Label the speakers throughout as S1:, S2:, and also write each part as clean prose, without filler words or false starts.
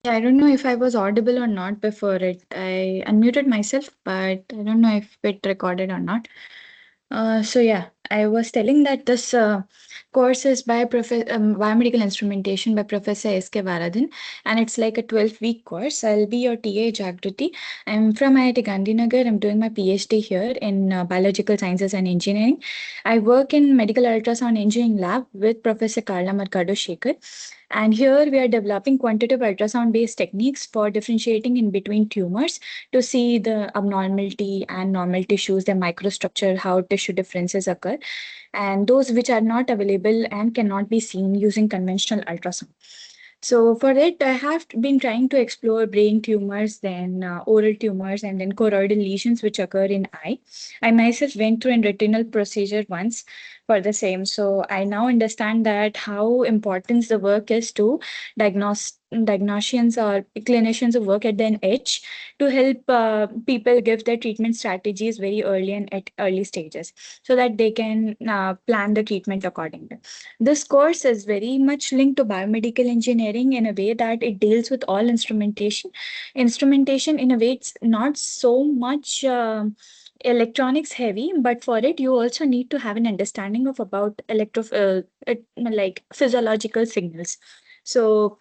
S1: Yeah, I don't know if I was audible or not before it. I unmuted myself, but I don't know if it recorded or not. So yeah, I was telling that this course is by Biomedical Instrumentation by Professor S.K. Varadhan, and it's like a 12-week course. I'll be your TA Jagruti. I'm from IIT Gandhinagar. I'm doing my PhD here in Biological Sciences and Engineering. I work in Medical Ultrasound Engineering Lab with Professor Karla Marcado Shekhar. And here we are developing quantitative ultrasound based techniques for differentiating in between tumors to see the abnormality and normal tissues, their microstructure, how tissue differences occur, and those which are not available and cannot be seen using conventional ultrasound. So for it, I have been trying to explore brain tumors, then oral tumors, and then choroidal lesions which occur in eye. I myself went through a retinal procedure once for the same. So I now understand that how important the work is to diagnosticians or clinicians who work at the edge to help people give their treatment strategies very early and at early stages so that they can plan the treatment accordingly. This course is very much linked to biomedical engineering in a way that it deals with all instrumentation. Instrumentation, in a way, it's not so much electronics heavy, but for it, you also need to have an understanding of about like physiological signals. So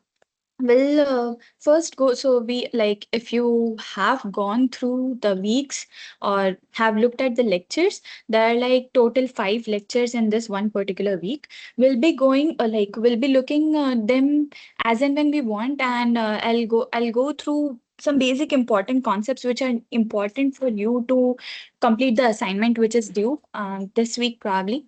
S1: well, first go. So we like if you have gone through the weeks or have looked at the lectures, there are like total 5 lectures in this one particular week. We'll be going we'll be looking them as and when we want, and I'll go through some basic important concepts which are important for you to complete the assignment which is due this week probably.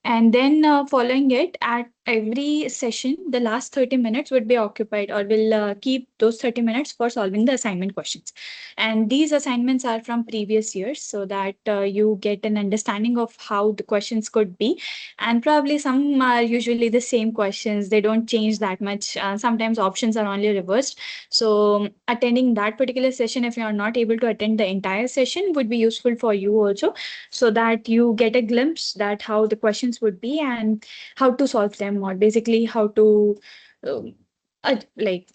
S1: And then following it, at every session, the last 30 minutes would be occupied or will keep those 30 minutes for solving the assignment questions. And these assignments are from previous years so that you get an understanding of how the questions could be. And probably some are usually the same questions, they don't change that much. Sometimes options are only reversed. So, attending that particular session, if you are not able to attend the entire session, would be useful for you also so that you get a glimpse that how the questions would be and how to solve them or basically how to um, like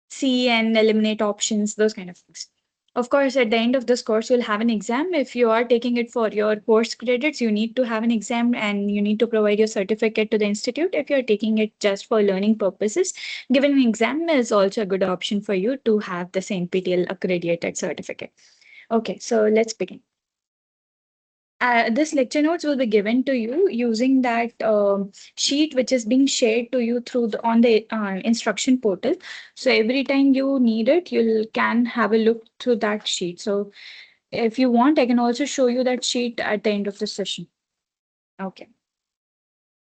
S1: see and eliminate options, those kind of things. Of course, at the end of this course, you'll have an exam. If you are taking it for your course credits, you need to have an exam and you need to provide your certificate to the institute. If you're taking it just for learning purposes, giving an exam is also a good option for you to have the same PTL accredited certificate. Okay, so let's begin. This lecture notes will be given to you using that sheet which is being shared to you through the on the instruction portal. So every time you need it, you can have a look through that sheet. So if you want, I can also show you that sheet at the end of the session. Okay.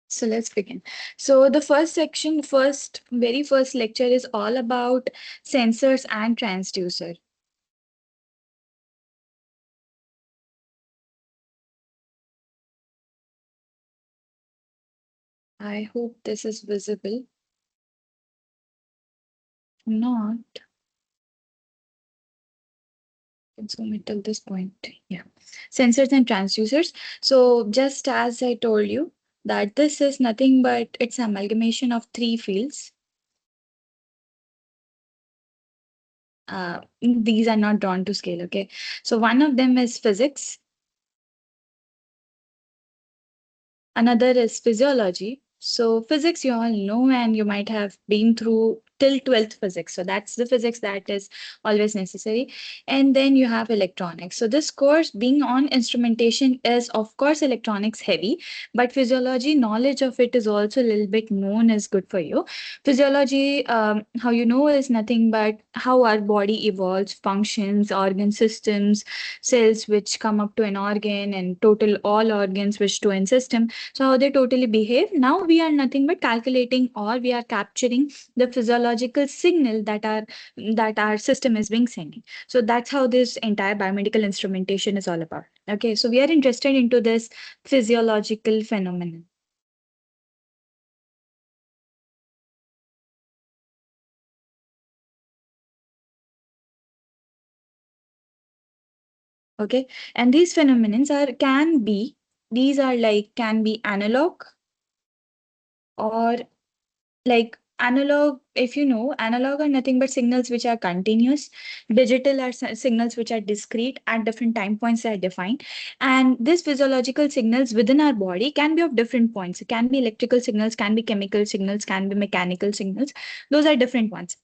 S1: So let's begin. So the first section, very first lecture is all about sensors and transducer. I hope this is visible. Not. Can zoom it till this point. Yeah. Sensors and transducers. So just as I told you that this is nothing but it's amalgamation of 3 fields. These are not drawn to scale. Okay. So one of them is physics. Another is physiology. So physics you all know and you might have been through till 12th physics. So that's the physics that is always necessary. And then you have electronics. So this course being on instrumentation is of course electronics heavy, but physiology knowledge of it is also a little bit known is good for you. Physiology, how you know is nothing but how our body evolves, functions, organ systems, cells which come up to an organ and total all organs which to an system, so how they totally behave. Now we are nothing but calculating or we are capturing the physiological signal that our system is being sending. So that's how this entire biomedical instrumentation is all about. Okay, so we are interested into this physiological phenomenon. Okay, and these phenomenons are can be these are like can be analog or like Analog, if you know, analog are nothing but signals which are continuous. Digital are signals which are discrete at different time points that are defined. And these physiological signals within our body can be of different points. It can be electrical signals, can be chemical signals, can be mechanical signals. Those are different ones.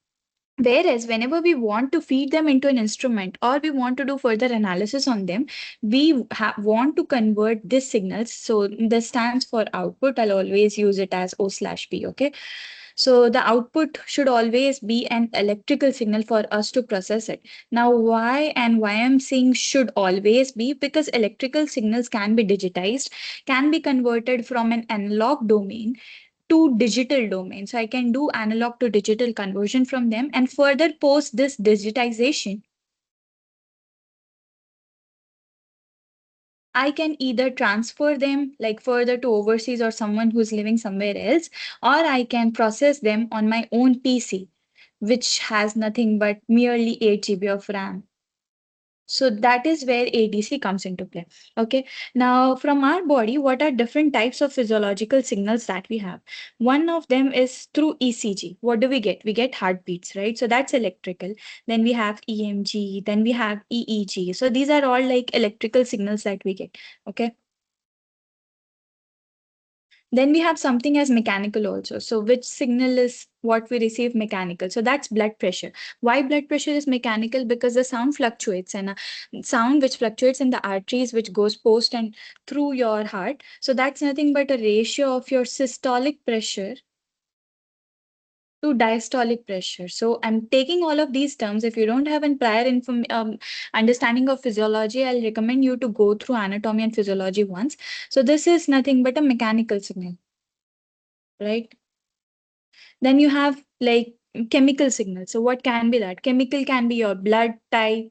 S1: Whereas, whenever we want to feed them into an instrument or we want to do further analysis on them, we want to convert these signals. So, this stands for output. I'll always use it as O/P. Okay. So, the output should always be an electrical signal for us to process it. Now, why I'm saying should always be, because electrical signals can be digitized, can be converted from an analog domain to digital domain. So I can do analog to digital conversion from them and further post this digitization. I can either transfer them like further to overseas or someone who's living somewhere else, or I can process them on my own PC, which has nothing but merely 8 GB of RAM. So that is where ADC comes into play. Okay. Now, from our body, what are different types of physiological signals that we have? One of them is through ECG. What do we get? We get heartbeats, right? So that's electrical. Then we have EMG. Then we have EEG. So these are all like electrical signals that we get. Okay. Then we have something as mechanical also. So which signal is what we receive mechanical? So that's blood pressure. Why blood pressure is mechanical? Because the sound fluctuates and a sound which fluctuates in the arteries which goes post and through your heart. So that's nothing but a ratio of your systolic pressure to diastolic pressure. So I'm taking all of these terms. If you don't have a prior understanding of physiology, I'll recommend you to go through anatomy and physiology once. So this is nothing but a mechanical signal, right? Then you have like chemical signals. So what can be that? Chemical can be your blood type,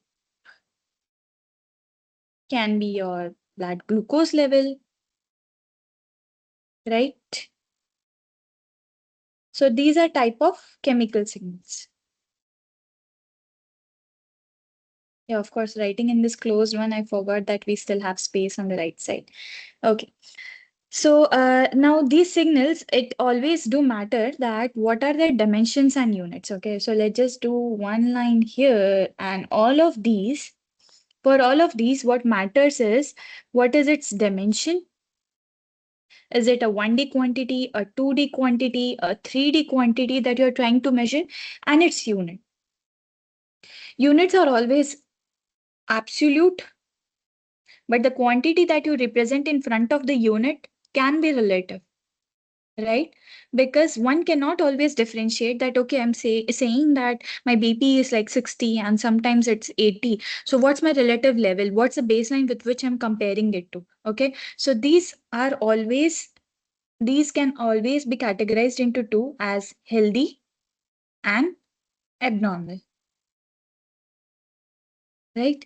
S1: can be your blood glucose level, right? So these are type of chemical signals. Yeah, of course, writing in this closed one, I forgot that we still have space on the right side. Okay. So now these signals, it always do matter that what are their dimensions and units. Okay. So let's just do one line here and all of these. For all of these, what matters is what is its dimension. Is it a 1D quantity, a 2D quantity, a 3D quantity that you're trying to measure? And its unit. Units are always absolute, but the quantity that you represent in front of the unit can be relative, right? Because one cannot always differentiate that, okay, saying that my BP is like 60 and sometimes it's 80. So what's my relative level? What's the baseline with which I'm comparing it to? Okay. So these can always be categorized into two as healthy and abnormal, right?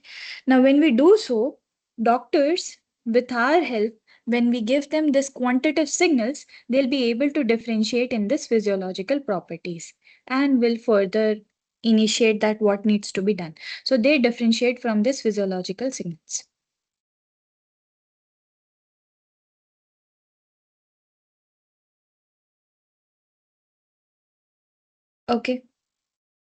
S1: Now, when we do so, doctors, with our help, when we give them this quantitative signals, they'll be able to differentiate in this physiological properties and will further initiate that what needs to be done. So they differentiate from this physiological signals. Okay.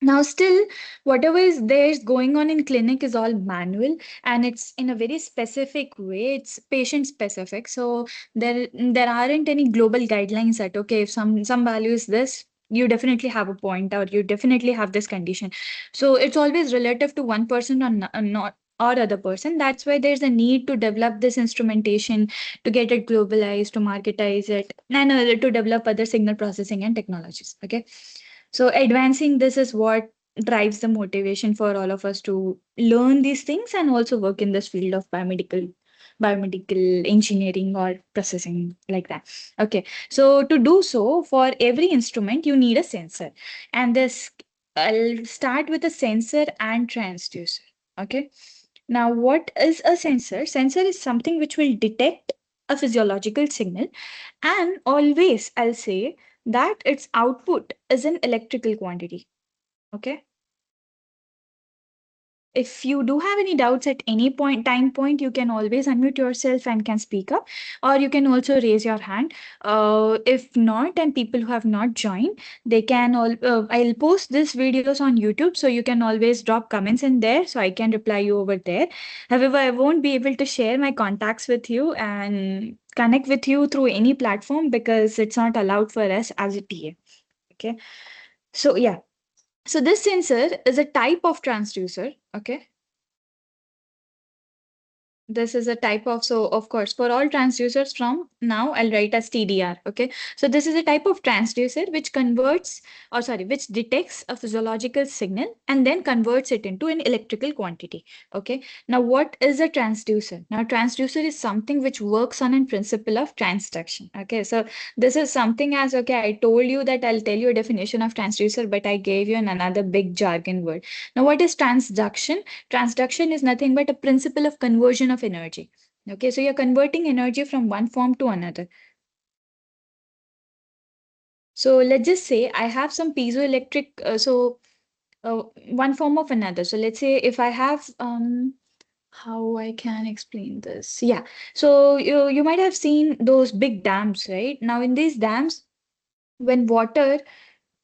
S1: Now, still, whatever is there is going on in clinic is all manual and it's in a very specific way. It's patient specific. So there aren't any global guidelines that okay, if some value is this, you definitely have a point or you definitely have this condition. So it's always relative to one person or not or other person. That's why there's a need to develop this instrumentation to get it globalized, to marketize it, and to develop other signal processing and technologies. Okay. So advancing this is what drives the motivation for all of us to learn these things and also work in this field of biomedical engineering or processing like that. Okay. So to do so, for every instrument, you need a sensor. And this I'll start with a sensor and transducer. Okay. Now, what is a sensor? Sensor is something which will detect a physiological signal, and always I'll say that its output is an electrical quantity. Okay. if you do have any doubts at any time point, you can always unmute yourself and can speak up, or you can also raise your hand. If not, and people who have not joined, they can all I'll post this videos on YouTube, so you can always drop comments in there, so I can reply you over there. However, I won't be able to share my contacts with you and connect with you through any platform because it's not allowed for us as a TA. Okay. So yeah. So this sensor is a type of transducer. Okay. This is a type of, so of course, for all transducers from now, I'll write as TDR. Okay. So this is a type of transducer which converts, or sorry, which detects a physiological signal and then converts it into an electrical quantity. Okay. Now, what is a transducer? Now, transducer is something which works on a principle of transduction. Okay. So this is something as, okay, I told you that I'll tell you a definition of transducer, but I gave you another big jargon word. Now, what is transduction? Transduction is nothing but a principle of conversion of energy. Okay, so you're converting energy from one form to another. So let's just say I have some piezoelectric, one form of another. So let's say if I have, how I can explain this? Yeah, so you might have seen those big dams, right? Now in these dams, when water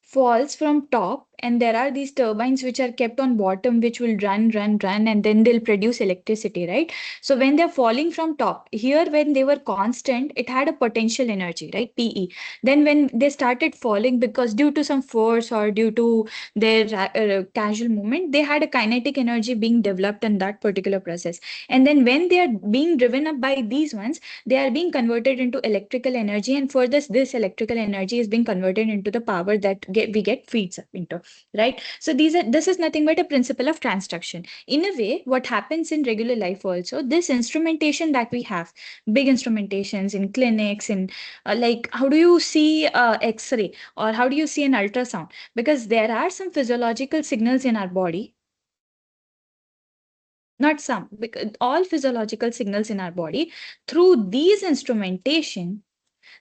S1: falls from top, and there are these turbines which are kept on bottom which will run, and then they'll produce electricity, right? So when they're falling from top here, when they were constant, it had a potential energy, right? PE. Then when they started falling, because due to some force or due to their casual movement, they had a kinetic energy being developed in that particular process. And then when they are being driven up by these ones, they are being converted into electrical energy, and for this electrical energy is being converted into the power that we get feeds up into, right? So this is nothing but a principle of transduction. In a way, what happens in regular life also, this instrumentation that we have, big instrumentations in clinics, in like, how do you see x-ray, or how do you see an ultrasound? Because there are some physiological signals in our body, not some, because all physiological signals in our body, through these instrumentation,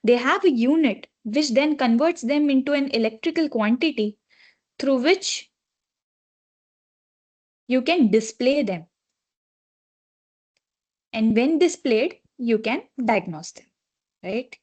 S1: they have a unit which then converts them into an electrical quantity through which you can display them. And when displayed, you can diagnose them, right?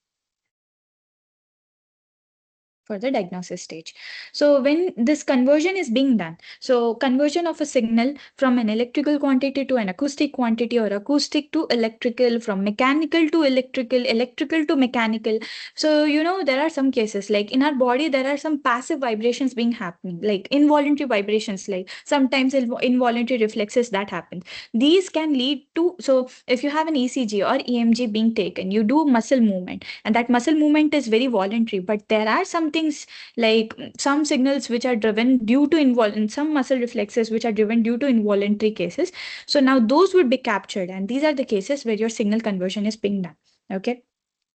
S1: For the diagnosis stage. So when this conversion is being done, so conversion of a signal from an electrical quantity to an acoustic quantity, or acoustic to electrical, from mechanical to electrical, electrical to mechanical. So there are some cases, like in our body there are some passive vibrations being happening, like involuntary vibrations, like sometimes involuntary reflexes that happen. These can lead to, so if you have an ECG or EMG being taken, you do muscle movement, and that muscle movement is very voluntary, but there are some things, like some signals which are driven due to some muscle reflexes which are driven due to involuntary cases. So now those would be captured, and these are the cases where your signal conversion is being done. Okay.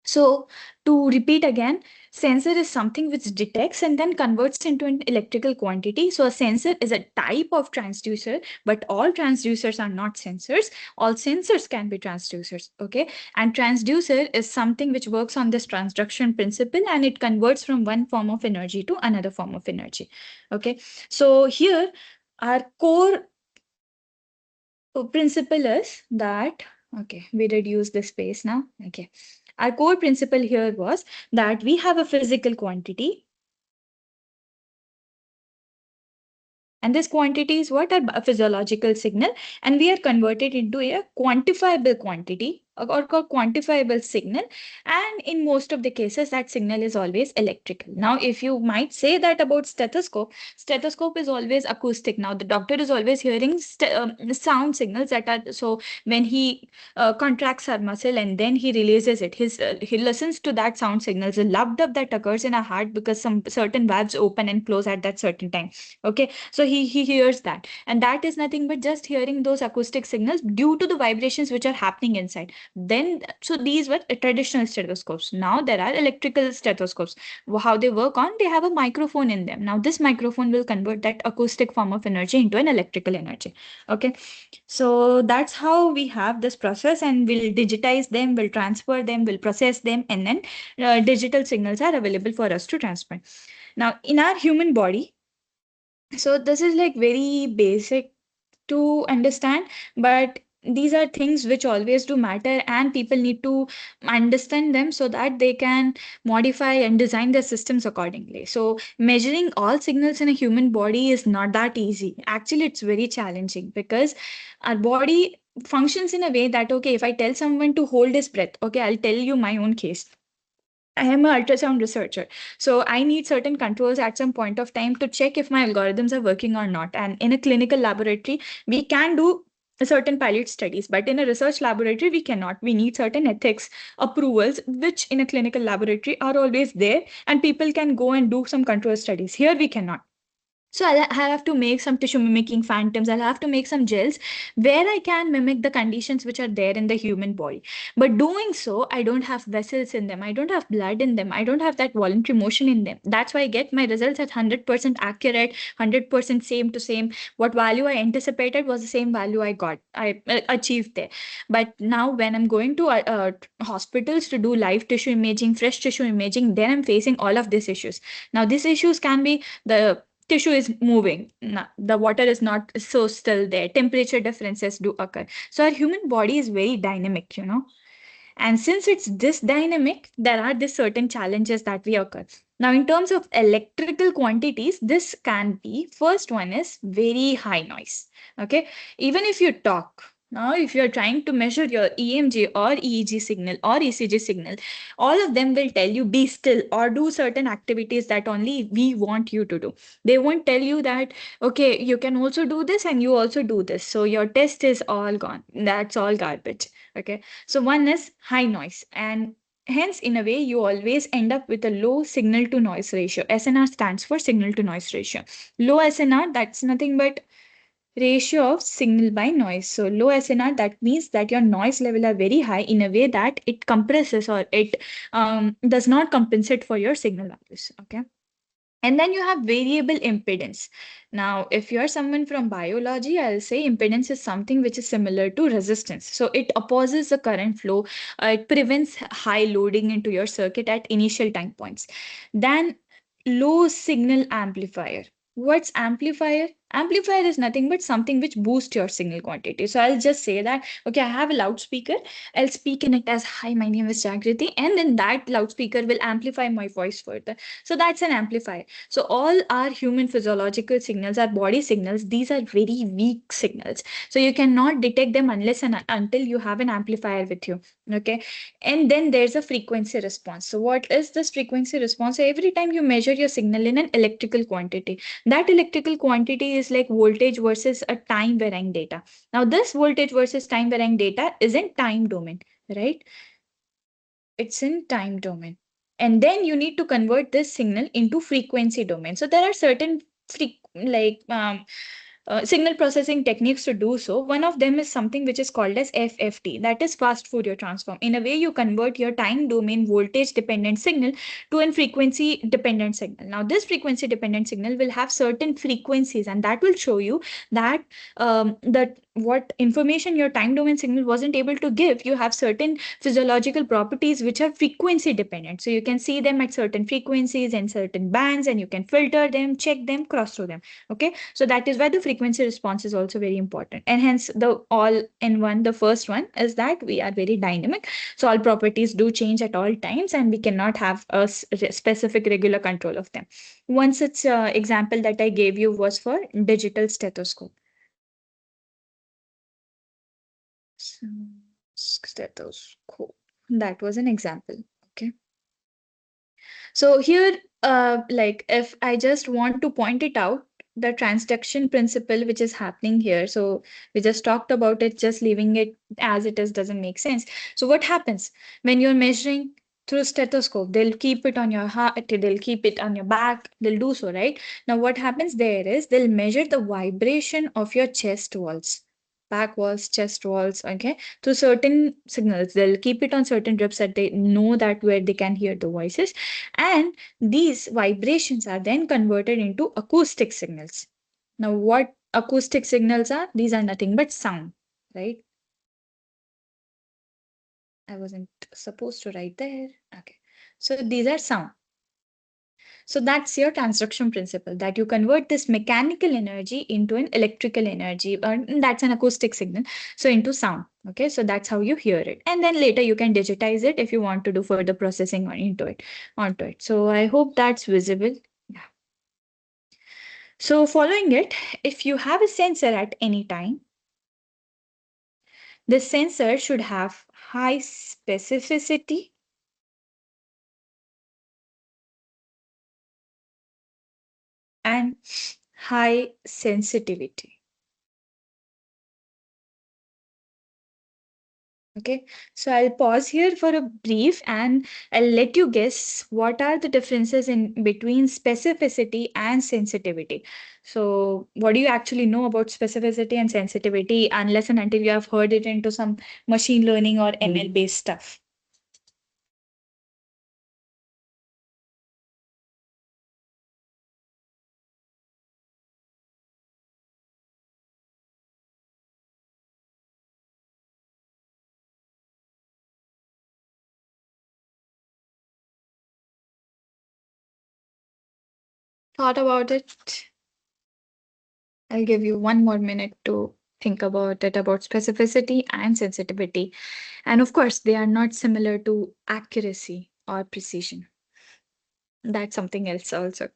S1: So to repeat again, sensor is something which detects and then converts into an electrical quantity. So a sensor is a type of transducer, but all transducers are not sensors. All sensors can be transducers. Okay. And transducer is something which works on this transduction principle, and it converts from one form of energy to another form of energy. Okay. So here our core principle is that, okay, we reduce the space now. Okay. Our core principle here was that we have a physical quantity, and this quantity is what? A physiological signal, and we are converted into a quantifiable quantity, or called quantifiable signal. And in most of the cases, that signal is always electrical. Now, if you might say that about stethoscope is always acoustic. Now, the doctor is always hearing sound signals that are, so when he contracts our muscle and then he releases it, he listens to that sound signals, the lub dub that occurs in our heart because some certain valves open and close at that certain time. Okay, so he hears that, and that is nothing but just hearing those acoustic signals due to the vibrations which are happening inside. Then, so these were traditional stethoscopes. Now there are electrical stethoscopes. How they work on? They have a microphone in them. Now this microphone will convert that acoustic form of energy into an electrical energy. Okay, so that's how we have this process, and we'll digitize them, we'll transfer them, we'll process them, and then digital signals are available for us to transfer. Now in our human body, so this is like very basic to understand, but these are things which always do matter, and people need to understand them so that they can modify and design their systems accordingly. So measuring all signals in a human body is not that easy. Actually, it's very challenging because our body functions in a way that, okay, if I tell someone to hold his breath, okay, I'll tell you my own case. I am an ultrasound researcher. So I need certain controls at some point of time to check if my algorithms are working or not. And in a clinical laboratory, we can do certain pilot studies, but in a research laboratory, we cannot. We need certain ethics approvals, which in a clinical laboratory are always there, and people can go and do some control studies. Here, we cannot. So I have to make some tissue mimicking phantoms. I'll have to make some gels where I can mimic the conditions which are there in the human body. But doing so, I don't have vessels in them. I don't have blood in them. I don't have that voluntary motion in them. That's why I get my results at 100% accurate, 100% same to same. What value I anticipated was the same value I got. I achieved there. But now when I'm going to hospitals to do live tissue imaging, fresh tissue imaging, then I'm facing all of these issues. Now, these issues can be the tissue is moving. The water is not so still there. Temperature differences do occur. So our human body is very dynamic, and since it's this dynamic, there are these certain challenges that we occur. Now, in terms of electrical quantities, this can be, first one is very high noise. Okay. Even if you talk, now if you're trying to measure your EMG or EEG signal or ECG signal, all of them will tell you be still or do certain activities that only we want you to do. They won't tell you that, okay, you can also do this and you also do this. So your test is all gone. That's all garbage. Okay. So one is high noise, and hence in a way you always end up with a low signal to noise ratio. SNR stands for signal to noise ratio. Low SNR, that's nothing but ratio of signal by noise. So low SNR, that means that your noise level are very high in a way that it compresses or it does not compensate for your signal values. Okay. And then you have variable impedance. Now, if you're someone from biology, I'll say impedance is something which is similar to resistance. So it opposes the current flow. It prevents high loading into your circuit at initial time points. Then low signal amplifier. What's amplifier? Amplifier is nothing but something which boosts your signal quantity. So I'll just say that, okay, I have a loudspeaker. I'll speak in it as, hi, my name is Jagriti. And then that loudspeaker will amplify my voice further. So that's an amplifier. So all our human physiological signals, our body signals, these are very weak signals. So you cannot detect them unless and until you have an amplifier with you. Okay. And then there's a frequency response. So what is this frequency response? So every time you measure your signal in an electrical quantity, that electrical quantity is like voltage versus a time varying data. Now this voltage versus time varying data is in time domain, right? It's in time domain. And then you need to convert this signal into frequency domain. So there are certain signal processing techniques to do so. One of them is something which is called as FFT, that is fast Fourier transform. In a way, you convert your time domain voltage dependent signal to a frequency dependent signal. Now, this frequency dependent signal will have certain frequencies, and that will show you that that what information your time domain signal wasn't able to give. You have certain physiological properties which are frequency dependent. So you can see them at certain frequencies and certain bands, and you can filter them, check them, cross through them. Okay. So that is why the frequency response is also very important. And hence the all in one, the first one is that we are very dynamic. So all properties do change at all times, and we cannot have a specific regular control of them. One such example that I gave you was for digital stethoscope. So, stethoscope. That was an example. Okay. So here, like if I just want to point it out, the transduction principle which is happening here. So we just talked about it, just leaving it as it is doesn't make sense. So what happens when you're measuring through stethoscope? They'll keep it on your heart, they'll keep it on your back, they'll do so, right? Now what happens there is they'll measure the vibration of your chest walls, back walls, chest walls, okay, to certain signals. They'll keep it on certain drips that they know that where they can hear the voices, and these vibrations are then converted into acoustic signals. Now, what acoustic signals are? These are nothing but sound, right? I wasn't supposed to write there. Okay. So these are sound. So that's your transduction principle, that you convert this mechanical energy into an electrical energy, or that's an acoustic signal, so into sound. Okay, so that's how you hear it. And then later you can digitize it if you want to do further processing onto it. So I hope that's visible. Yeah. So following it, if you have a sensor at any time, the sensor should have high specificity and high sensitivity. Okay, so I'll pause here for a brief and I'll let you guess what are the differences in between specificity and sensitivity. So, what do you actually know about specificity and sensitivity unless and until you have heard it into some machine learning or ML based stuff? Thought about it? I'll give you one more minute to think about it, about specificity and sensitivity. And of course, they are not similar to accuracy or precision. That's something else also.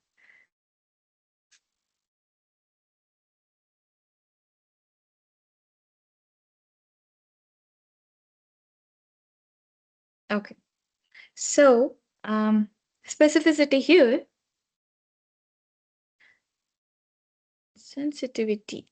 S1: Okay. So, specificity here, sensitivity.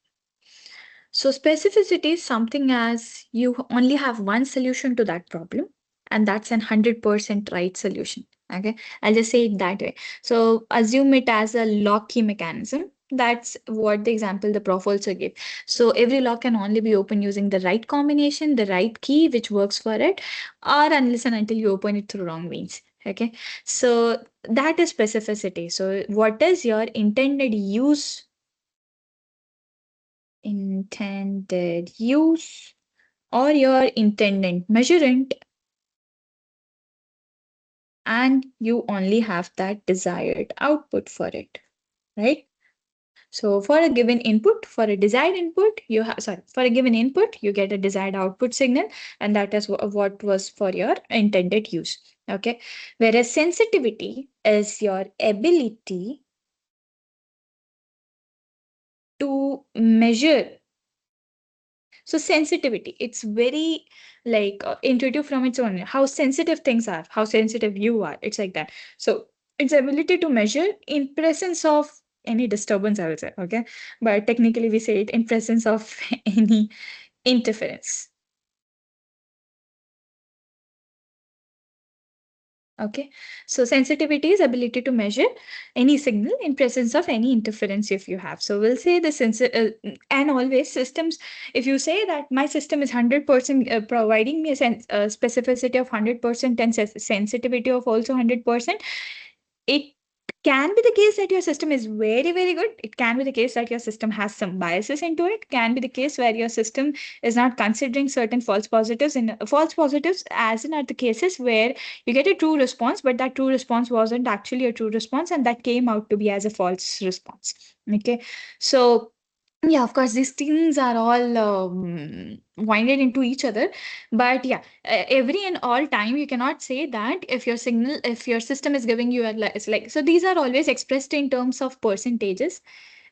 S1: So, specificity is something as you only have one solution to that problem, and that's an 100% right solution. Okay, I'll just say it that way. So, assume it as a lock key mechanism. That's what the example the prof also gave. So, every lock can only be opened using the right combination, the right key which works for it, or unless and until you open it through wrong means. Okay, so that is specificity. So, what is your intended use or your intended measurement, and you only have that desired output for it, right? So for a given input, for a desired input, for a given input, you get a desired output signal, and that is what was for your intended use. Okay. Whereas sensitivity is your ability to measure. So sensitivity, it's very like intuitive from its own. How sensitive things are, how sensitive you are. It's like that. So its ability to measure in presence of any disturbance, I will say. Okay, but technically we say it in presence of any interference. Okay, so sensitivity is ability to measure any signal in presence of any interference if you have. So we'll say the and always systems. If you say that my system is 100% providing me a specificity of 100% and sensitivity of also 100%, it can be the case that your system is very, very good. It can be the case that your system has some biases into it. Can be the case where your system is not considering certain false positives, and false positives as in are the cases where you get a true response, but that true response wasn't actually a true response, and that came out to be as a false response. Okay, so yeah, of course, these things are all winded into each other. But yeah, every and all time, you cannot say that if your system is giving you it's like, so these are always expressed in terms of percentages.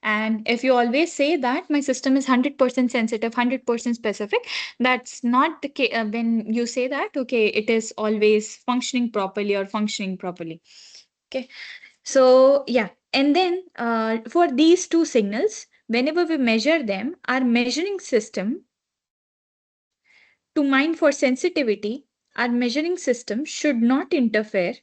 S1: And if you always say that my system is 100% sensitive, 100% specific, that's not the case. When you say that, okay, it is always functioning properly or functioning properly. Okay. So, yeah. And then for these two signals, whenever we measure them, our measuring system, to mine for sensitivity, our measuring system should not interfere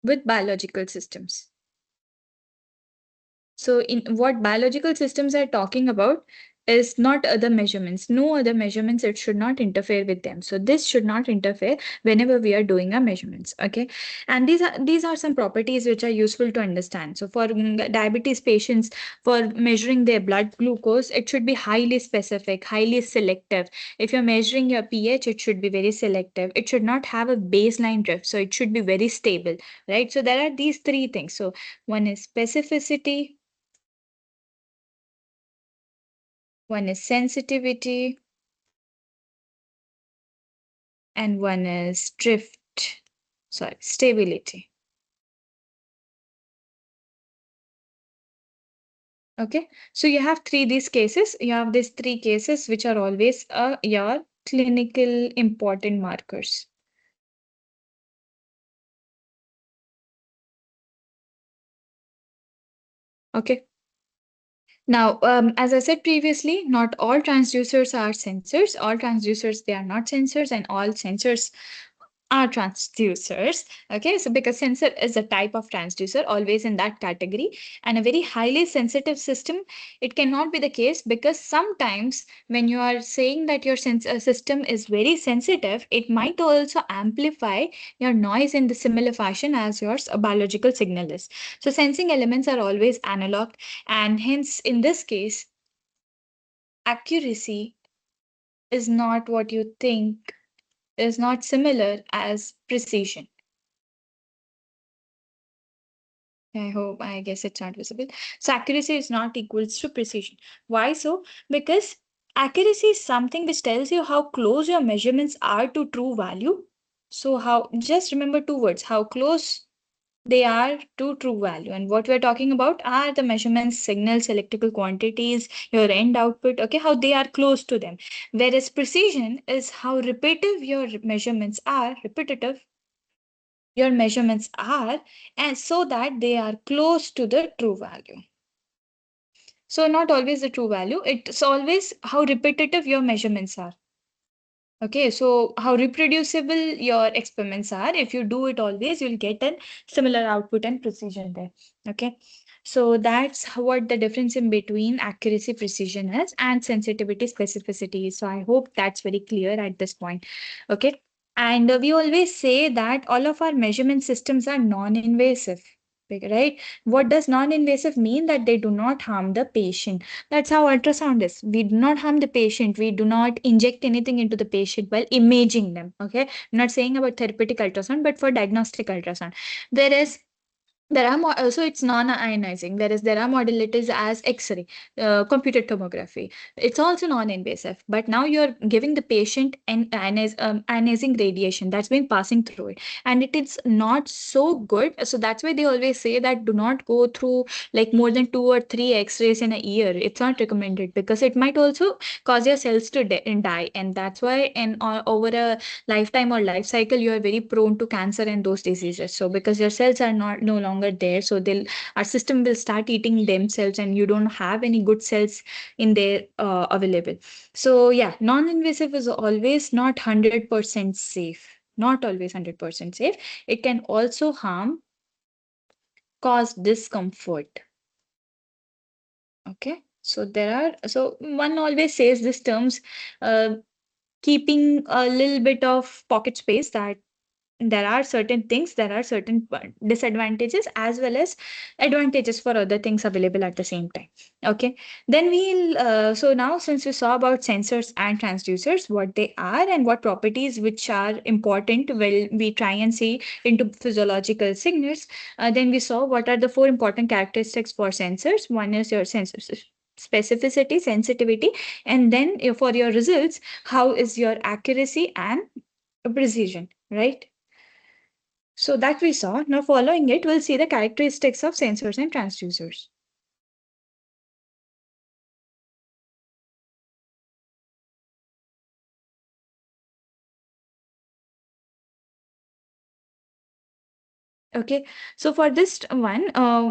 S1: with biological systems. So, in what biological systems are talking about is not other measurements. No other measurements, it should not interfere with them. So this should not interfere whenever we are doing our measurements. Okay. And these are some properties which are useful to understand. So for diabetes patients, for measuring their blood glucose, it should be highly specific, highly selective. If you're measuring your pH, it should be very selective. It should not have a baseline drift. So it should be very stable, right? So there are these three things. So one is specificity, one is sensitivity, and one is stability. Okay, so you have these cases. You have these three cases which are always your clinical important markers. Okay. Now, as I said previously, not all transducers are sensors. All transducers, they are not sensors, and all sensors are transducers. Okay, so because sensor is a type of transducer, always in that category, and a very highly sensitive system, it cannot be the case, because sometimes when you are saying that your system is very sensitive, it might also amplify your noise in the similar fashion as your biological signal is. So sensing elements are always analog, and hence in this case, accuracy is not what you think, is not similar as precision. I guess it's not visible. So accuracy is not equals to precision. Why so? Because accuracy is something which tells you how close your measurements are to true value. So how, just remember two words, how close they are to true value. And what we're talking about are the measurements, signals, electrical quantities, your end output, okay, how they are close to them. Whereas precision is how repetitive your measurements are, and so that they are close to the true value. So not always the true value, it's always how repetitive your measurements are. Okay, so how reproducible your experiments are. If you do it always, you'll get a similar output and precision there. Okay, so that's what the difference in between accuracy, precision is, and sensitivity, specificity is. So I hope that's very clear at this point. Okay, and we always say that all of our measurement systems are non-invasive. Right? What does non-invasive mean? That they do not harm the patient. That's how ultrasound is. We do not harm the patient. We do not inject anything into the patient while imaging them. Okay. I'm not saying about therapeutic ultrasound, but for diagnostic ultrasound. There is there are also, it's non-ionizing. There are modalities as X-ray, computed tomography. It's also non-invasive. But now you're giving the patient an ionizing radiation that's been passing through it, and it is not so good. So that's why they always say that do not go through like more than 2 or 3 X-rays in a year. It's not recommended, because it might also cause your cells to die, and that's why over a lifetime or life cycle, you are very prone to cancer and those diseases. So because your cells are not no longer there, so they'll our system will start eating themselves, and you don't have any good cells in there available. So yeah, non-invasive is always not 100% safe. Not always 100% safe. It can also harm, cause discomfort. Okay, so one always says these terms, uh, keeping a little bit of pocket space, that there are certain disadvantages as well as advantages for other things available at the same time. Okay, then so now since we saw about sensors and transducers, what they are and what properties which are important when we try and see into physiological signals, then we saw what are the four important characteristics for sensors. One is your sensors specificity, sensitivity, and then for your results, how is your accuracy and precision, right? So that we saw. Now following it, we'll see the characteristics of sensors and transducers. Okay, so for this one,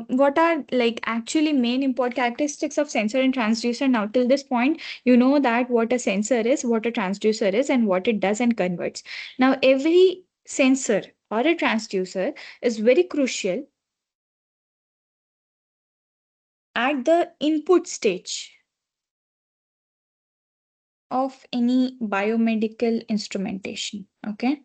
S1: what are like actually main important characteristics of sensor and transducer? Now, till this point, you know that what a sensor is, what a transducer is, and what it does and converts. Now, every sensor or a transducer is very crucial at the input stage. of any biomedical instrumentation. Okay.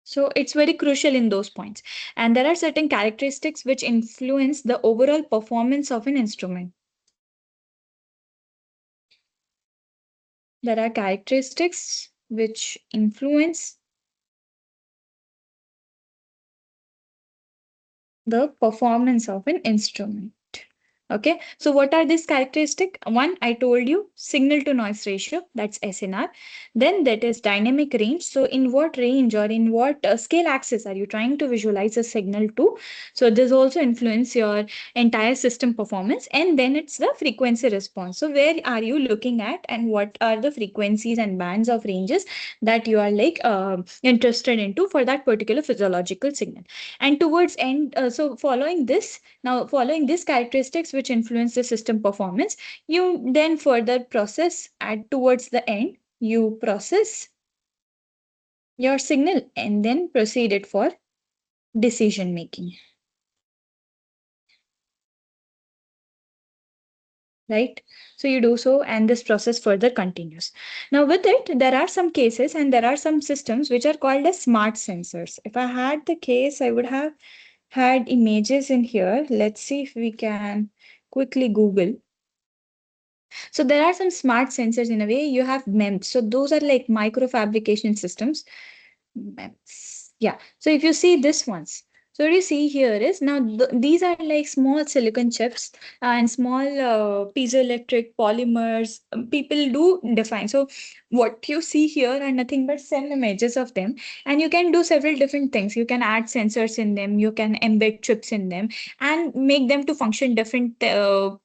S1: So it's very crucial in those points. And there are certain characteristics which influence the overall performance of an instrument. There are characteristics which influence the performance of an instrument. Okay, so what are these characteristic? One, I told you, signal to noise ratio, that's SNR. Then that is dynamic range. So in what range or in what scale axis are you trying to visualize a signal to? So this also influence your entire system performance. And then it's the frequency response. So where are you looking at and what are the frequencies and bands of ranges that you are like interested into for that particular physiological signal. And towards end, so following these characteristics which influence the system performance, you then further process at towards the end, you process your signal and then proceed it for decision making, right? So you do so and this process further continues. Now with it, there are some cases and there are some systems which are called as smart sensors. If I had the case, I would have had images in here. Let's see if we can quickly Google. So there are some smart sensors in a way. You have MEMS. So those are like microfabrication systems. MEMS. Yeah. So if you see this ones, so what you see here is now these are like small silicon chips and small piezoelectric polymers. People do define. So what you see here are nothing but some images of them, and you can do several different things. You can add sensors in them. You can embed chips in them and make them to function different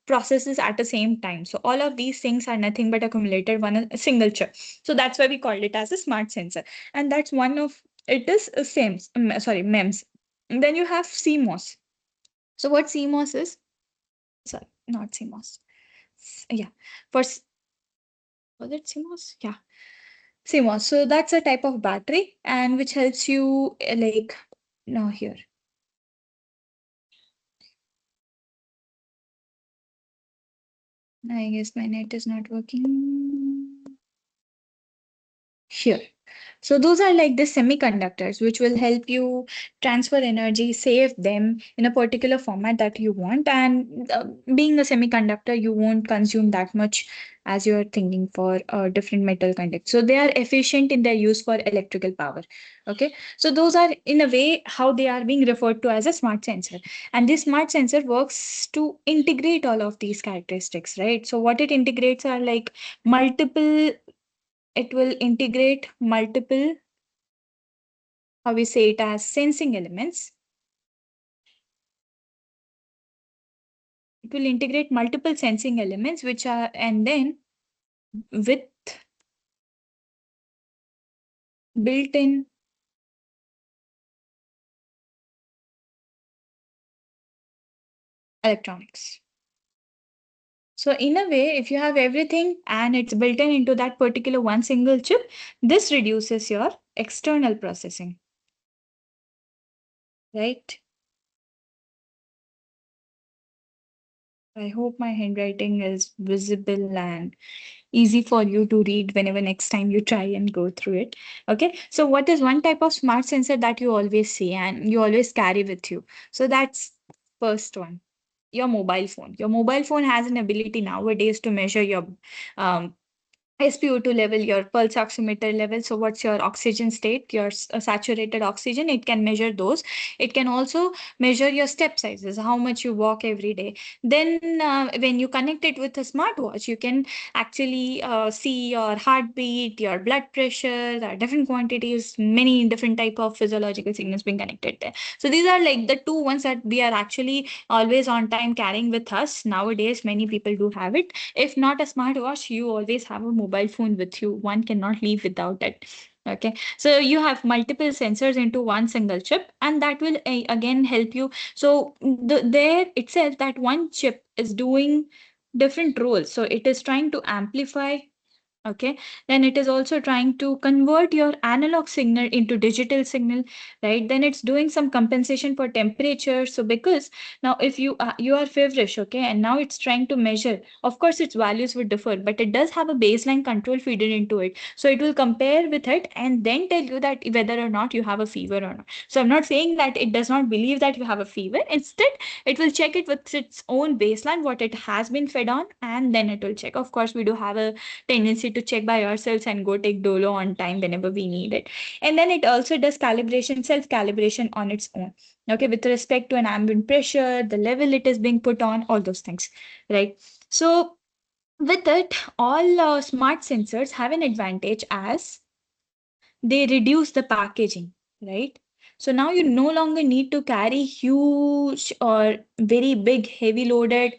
S1: processes at the same time. So all of these things are nothing but accumulated on a single chip. So that's why we called it as a smart sensor. And that's one of it is same sorry MEMS. And then you have CMOS. So what CMOS is? Sorry, not CMOS. Yeah, for was it CMOS? Yeah, CMOS. So that's a type of battery and which helps you like no here. I guess my net is not working. Here. So those are like the semiconductors which will help you transfer energy, save them in a particular format that you want. And being a semiconductor, you won't consume that much as you're thinking for different metal conduct. So they are efficient in their use for electrical power. Okay. So those are in a way how they are being referred to as a smart sensor. And this smart sensor works to integrate all of these characteristics, right? So what it integrates are like multiple it will integrate multiple, how we say it as sensing elements. It will integrate multiple sensing elements, which are, and then with built in electronics. So, in a way, if you have everything and it's built in into that particular one single chip, this reduces your external processing, right? I hope my handwriting is visible and easy for you to read whenever next time you try and go through it. Okay. So what is one type of smart sensor that you always see and you always carry with you? So that's first one, your mobile phone. Your mobile phone has an ability nowadays to measure your um, SpO2 level, your pulse oximeter level. So, what's your oxygen state, your saturated oxygen? It can measure those. It can also measure your step sizes, how much you walk every day. Then, when you connect it with a smartwatch, you can actually see your heartbeat, your blood pressure, there are different quantities, many different type of physiological signals being connected there. So, these are like the two ones that we are actually always on time carrying with us. Nowadays, many people do have it. If not a smartwatch, you always have a mobile phone with you. One cannot leave without it. Okay, so you have multiple sensors into one single chip, and that will again help you. So there itself, that one chip is doing different roles. So it is trying to amplify Okay, then it is also trying to convert your analog signal into digital signal, right? Then it's doing some compensation for temperature. So because now if you are feverish, okay, and now it's trying to measure, of course its values would differ, but it does have a baseline control feeder into it, so it will compare with it and then tell you that whether or not you have a fever or not. So I'm not saying that it does not believe that you have a fever. Instead, it will check it with its own baseline, what it has been fed on, and then it will check. Of course, we do have a tendency to check by ourselves and go take dolo on time whenever we need it. And then it also does calibration, self calibration on its own, okay, with respect to an ambient pressure, the level it is being put on, all those things, right? So with it, all smart sensors have an advantage as they reduce the packaging, right? So now you no longer need to carry huge or very big, heavy loaded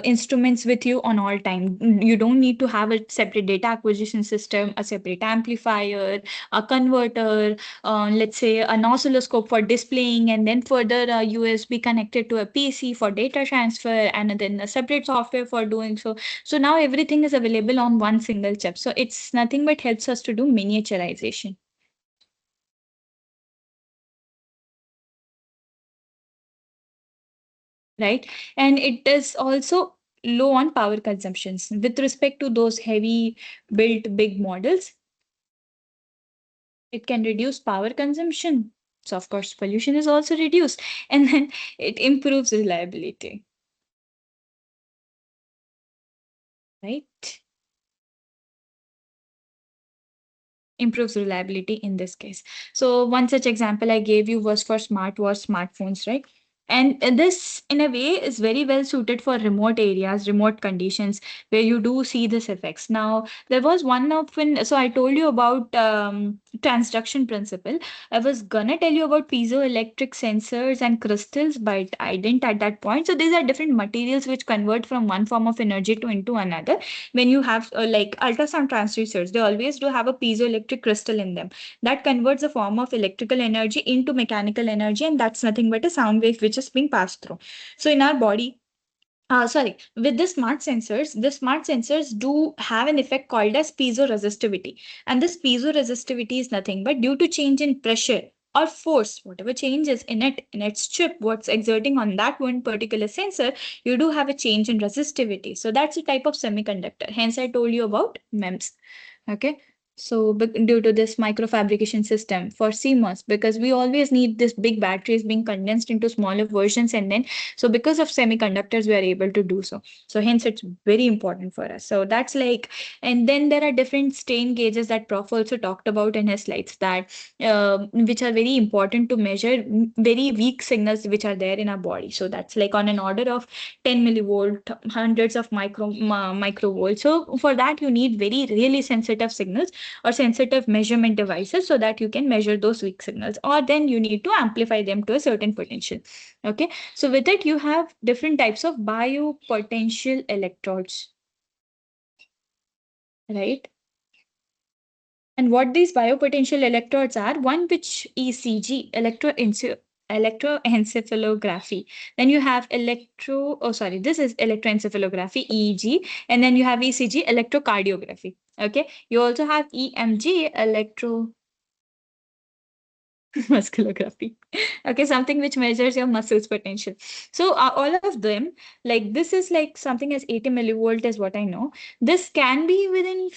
S1: instruments with you on all time. You don't need to have a separate data acquisition system, a separate amplifier, a converter, let's say an oscilloscope for displaying, and then further USB connected to a PC for data transfer, and then a separate software for doing so. So now everything is available on one single chip. So it's nothing but helps us to do miniaturization, right? And it is also low on power consumptions with respect to those heavy built big models. It can reduce power consumption. So of course pollution is also reduced, and then it improves reliability, right? Improves reliability in this case. So one such example I gave you was for smartwatch smartphones, right? And this, in a way, is very well suited for remote areas, remote conditions where you do see this effects. Now, there was one of when, so I told you about transduction principle. I was gonna tell you about piezoelectric sensors and crystals, but I didn't at that point. So these are different materials which convert from one form of energy to into another. When you have like ultrasound transducers, they always do have a piezoelectric crystal in them that converts a form of electrical energy into mechanical energy, and that's nothing but a sound wave which is being passed through. So in our body, sorry, with the smart sensors do have an effect called as piezoresistivity. And this piezoresistivity is nothing but due to change in pressure or force, whatever changes in it, in its chip, what's exerting on that one particular sensor, you do have a change in resistivity. So that's a type of semiconductor. Hence, I told you about MEMS. Okay. So due to this microfabrication system for CMOS, because we always need this big batteries being condensed into smaller versions, and then so because of semiconductors, we are able to do so. So hence it's very important for us. So that's like, and then there are different strain gauges that Prof also talked about in his slides that which are very important to measure very weak signals which are there in our body. So that's like on an order of 10 millivolt, hundreds of microvolts. So for that, you need very really sensitive signals or sensitive measurement devices so that you can measure those weak signals, or then you need to amplify them to a certain potential. Okay, so with it, you have different types of biopotential electrodes, right? And what these biopotential electrodes are, one which ECG, electroencephalography. Then you have this is electroencephalography, EEG, and then you have ECG, electrocardiography. Okay, you also have EMG, musculography. Okay, something which measures your muscles potential. So all of them, like this is like something as 80 millivolt is what I know. This can be within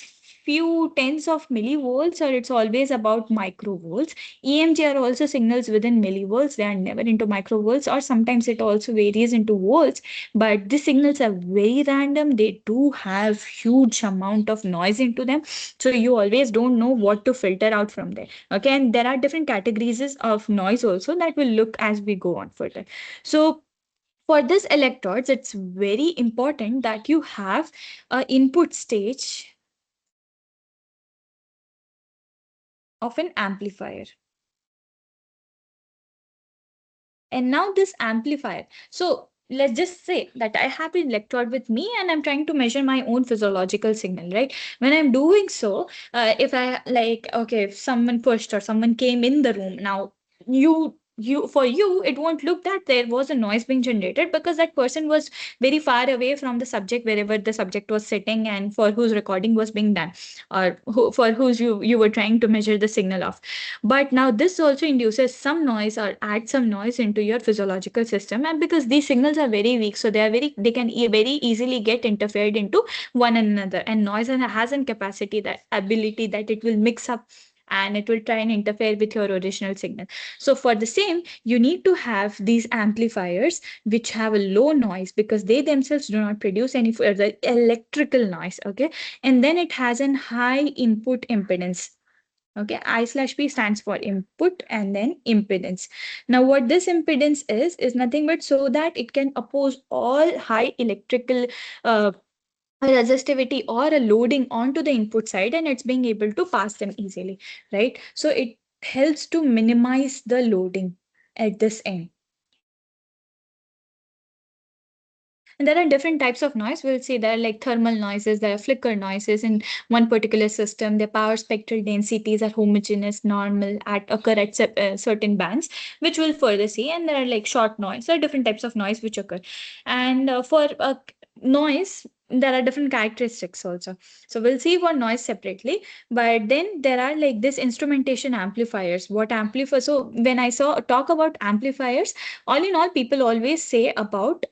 S1: few tens of millivolts, or it's always about microvolts. EMG are also signals within millivolts. They are never into microvolts, or sometimes it also varies into volts. But these signals are very random. They do have huge amount of noise into them. So you always don't know what to filter out from there. Okay, and there are different categories of noise also that will look as we go on further. So for this electrodes, it's very important that you have a input stage of an amplifier. And now this amplifier. So let's just say that I have an electrode with me and I'm trying to measure my own physiological signal, right? When I'm doing so, if I like, okay, if someone pushed or someone came in the room, now you you it won't look that there was a noise being generated, because that person was very far away from the subject, wherever the subject was sitting, and for whose recording was being done, or for whose you were trying to measure the signal of. But now this also induces some noise or adds some noise into your physiological system, and because these signals are very weak, so they can very easily get interfered into one another, and noise has a capacity, that ability, that it will mix up and it will try and interfere with your original signal. So for the same, you need to have these amplifiers which have a low noise, because they themselves do not produce any further electrical noise. Okay. And then it has a high input impedance. Okay, I slash P stands for input and then impedance. Now, what this impedance is nothing but so that it can oppose all high electrical uh, resistivity or a loading onto the input side, and it's being able to pass them easily, right? So it helps to minimize the loading at this end. And there are different types of noise. We'll see there are like thermal noises, there are flicker noises in one particular system. Their power spectral densities are homogeneous, normal, occur at certain bands, which we'll further see. And there are like short noise. There are different types of noise which occur. And for noise, there are different characteristics also. So we'll see for noise separately. But then there are like this instrumentation amplifiers. What amplifier? So when I saw talk about amplifiers, all in all, people always say about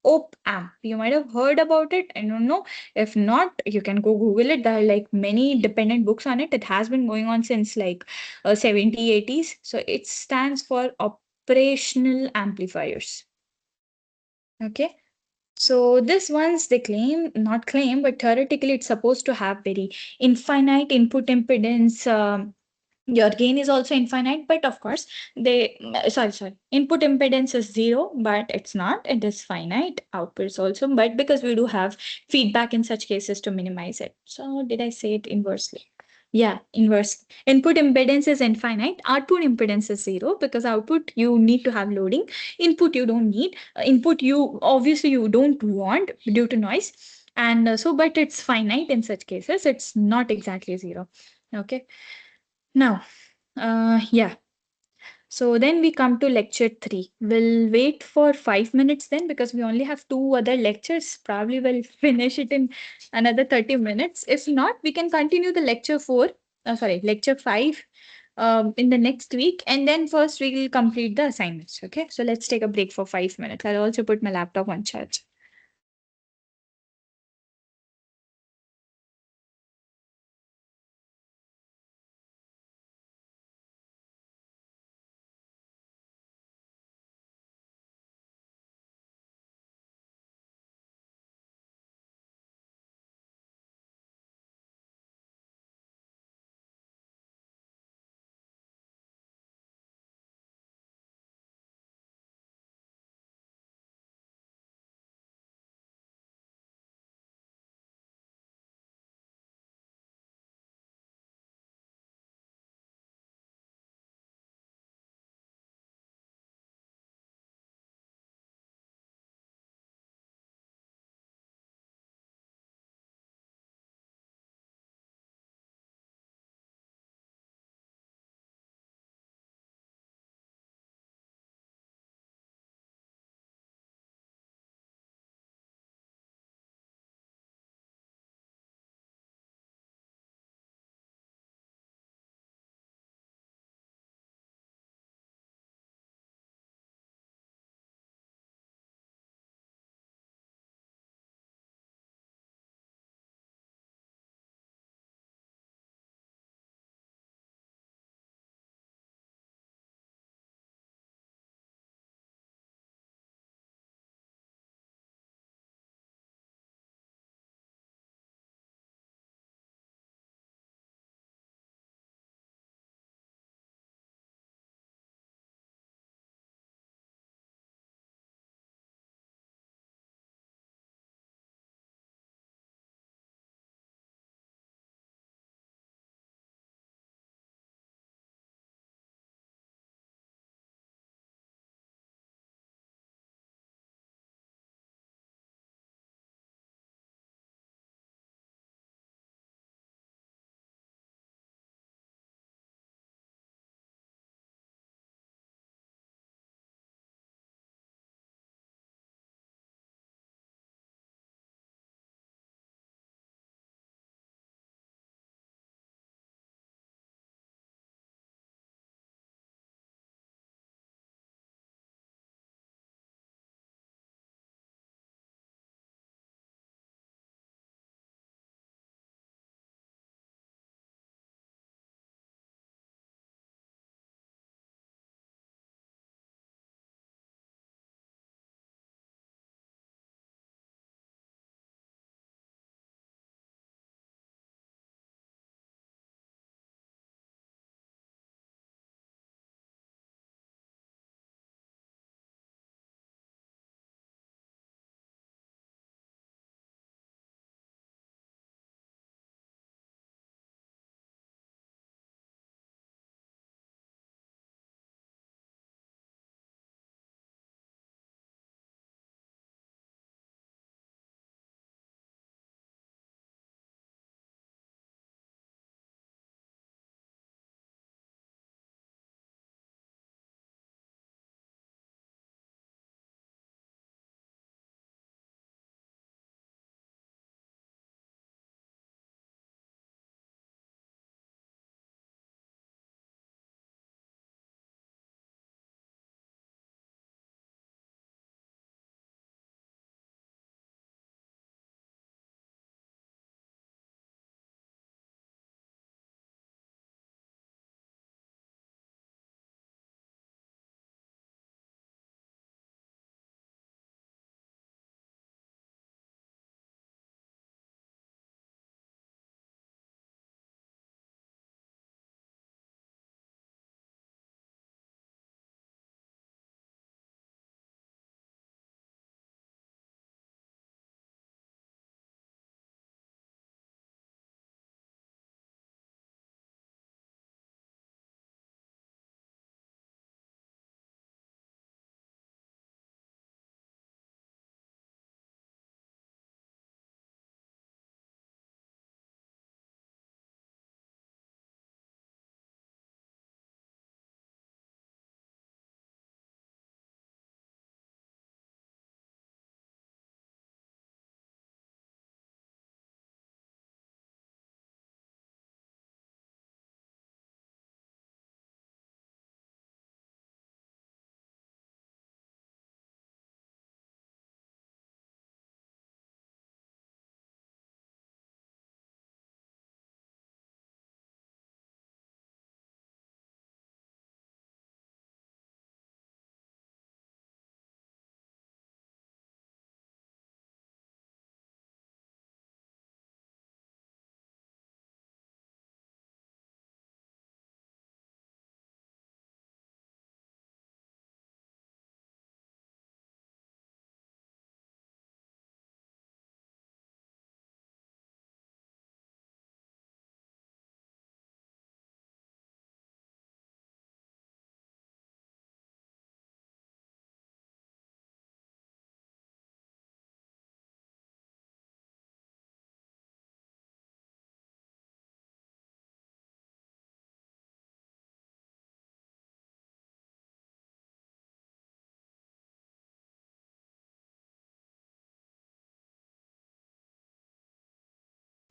S1: OpAmp. You might have heard about it. I don't know. If not, you can go Google it. There are like many dependent books on it. It has been going on since like 70s, 80s. So it stands for operational amplifiers. Okay. So this ones they claim, not claim, but theoretically it's supposed to have very infinite input impedance. Your gain is also infinite, but of course they sorry, input impedance is zero, but it's not, it is finite. Output is also, but because we do have feedback in such cases to minimize it. So did I say it inversely? Yeah, inverse. Input impedance is infinite, output impedance is zero, because output you need to have loading, input you don't need. Input you obviously you don't want due to noise, and so but it's finite in such cases, it's not exactly zero. Okay. Now, yeah. So then we come to lecture three. We'll wait for 5 minutes then, because we only have two other lectures. Probably we'll finish it in another 30 minutes. If not, we can continue the lecture four, lecture five in the next week. And then first we will complete the assignments. Okay. So let's take a break for 5 minutes. I'll also put my laptop on charge.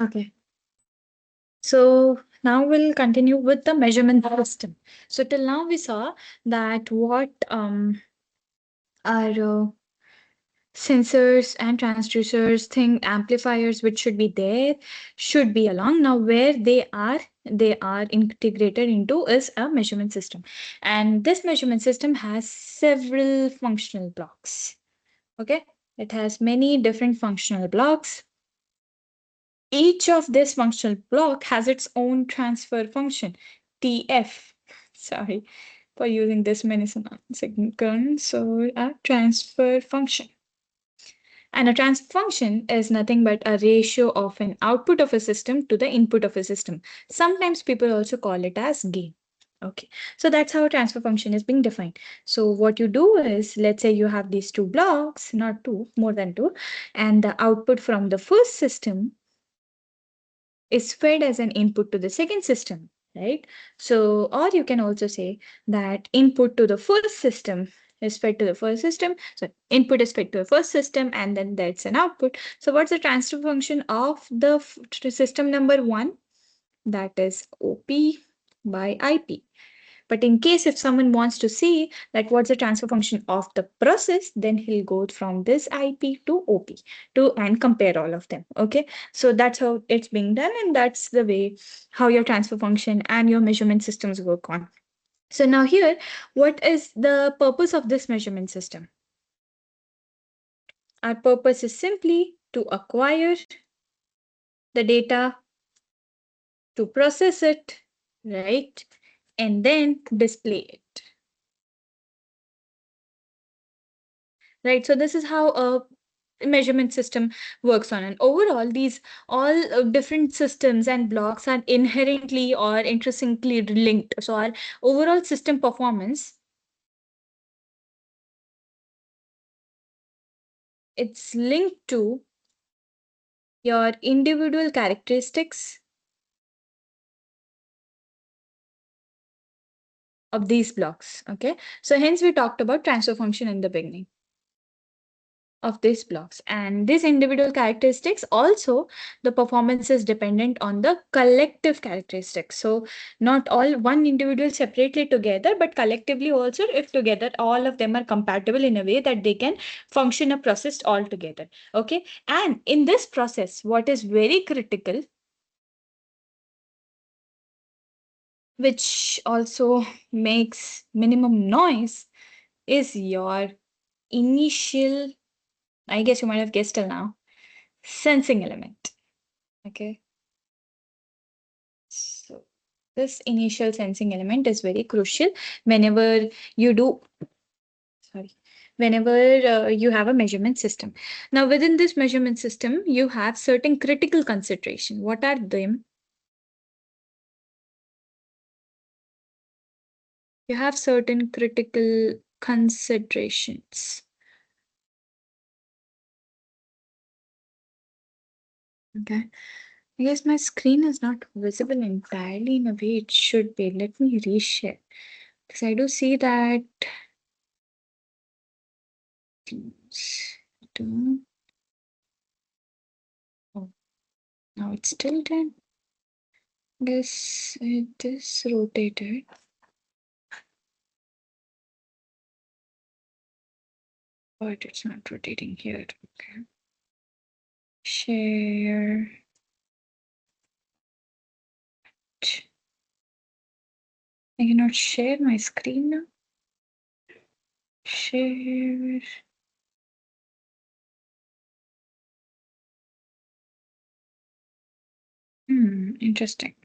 S1: Okay. So now we'll continue with the measurement system. So till now we saw that what are sensors and transducers thing amplifiers which should be there should be along. Now where they are integrated into is a measurement system, and this measurement system has several functional blocks. Okay, it has many different functional blocks. Each of this functional block has its own transfer function, TF. Sorry for using this many significant. So a transfer function. And a transfer function is nothing but a ratio of an output of a system to the input of a system. Sometimes people also call it as gain. Okay, so that's how a transfer function is being defined. So what you do is, let's say you have these two blocks, not two, more than two, and the output from the first system is fed as an input to the second system, right? So, or you can also say that input to the first system is fed to the first system. So, input is fed to the first system, and then there's an output. So, what's the transfer function of the system number one? That is OP by IP. But in case if someone wants to see like what's the transfer function of the process, then he'll go from this IP to OP to and compare all of them. Okay. So that's how it's being done, and that's the way how your transfer function and your measurement systems work on. So now here, what is the purpose of this measurement system? Our purpose is simply to acquire the data, to process it, right? And then display it. Right, so this is how a measurement system works on. And overall, these all different systems and blocks are inherently or intrinsically linked. So our overall system performance, it's linked to your individual characteristics of these blocks. Okay, so hence we talked about transfer function in the beginning of these blocks, and these individual characteristics also, the performance is dependent on the collective characteristics. So not all one individual separately together, but collectively also, if together all of them are compatible in a way that they can function a process all together. Okay, and in this process what is very critical, which also makes minimum noise, is your initial, I guess you might have guessed till now, sensing element. Okay. So this initial sensing element is very crucial whenever you do, sorry, whenever you have a measurement system. Now, within this measurement system, you have certain critical consideration. What are them? You have certain critical considerations. Okay. I guess my screen is not visible entirely in a way it should be. Let me reshare. Because I do see that. Oh, now it's tilted. Guess it is rotated. But it's not rotating here. Okay. Share. I cannot share my screen now. Share. Interesting.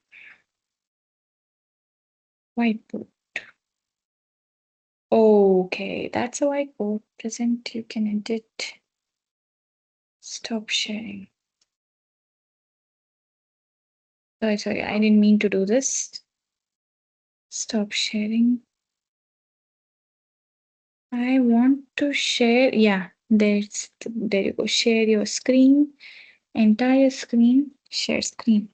S1: Whiteboard. Okay, that's a whiteboard. Present, you can edit. Stop sharing. Sorry, I didn't mean to do this. Stop sharing. I want to share. Yeah, there you go. Share your screen, entire screen, share screen.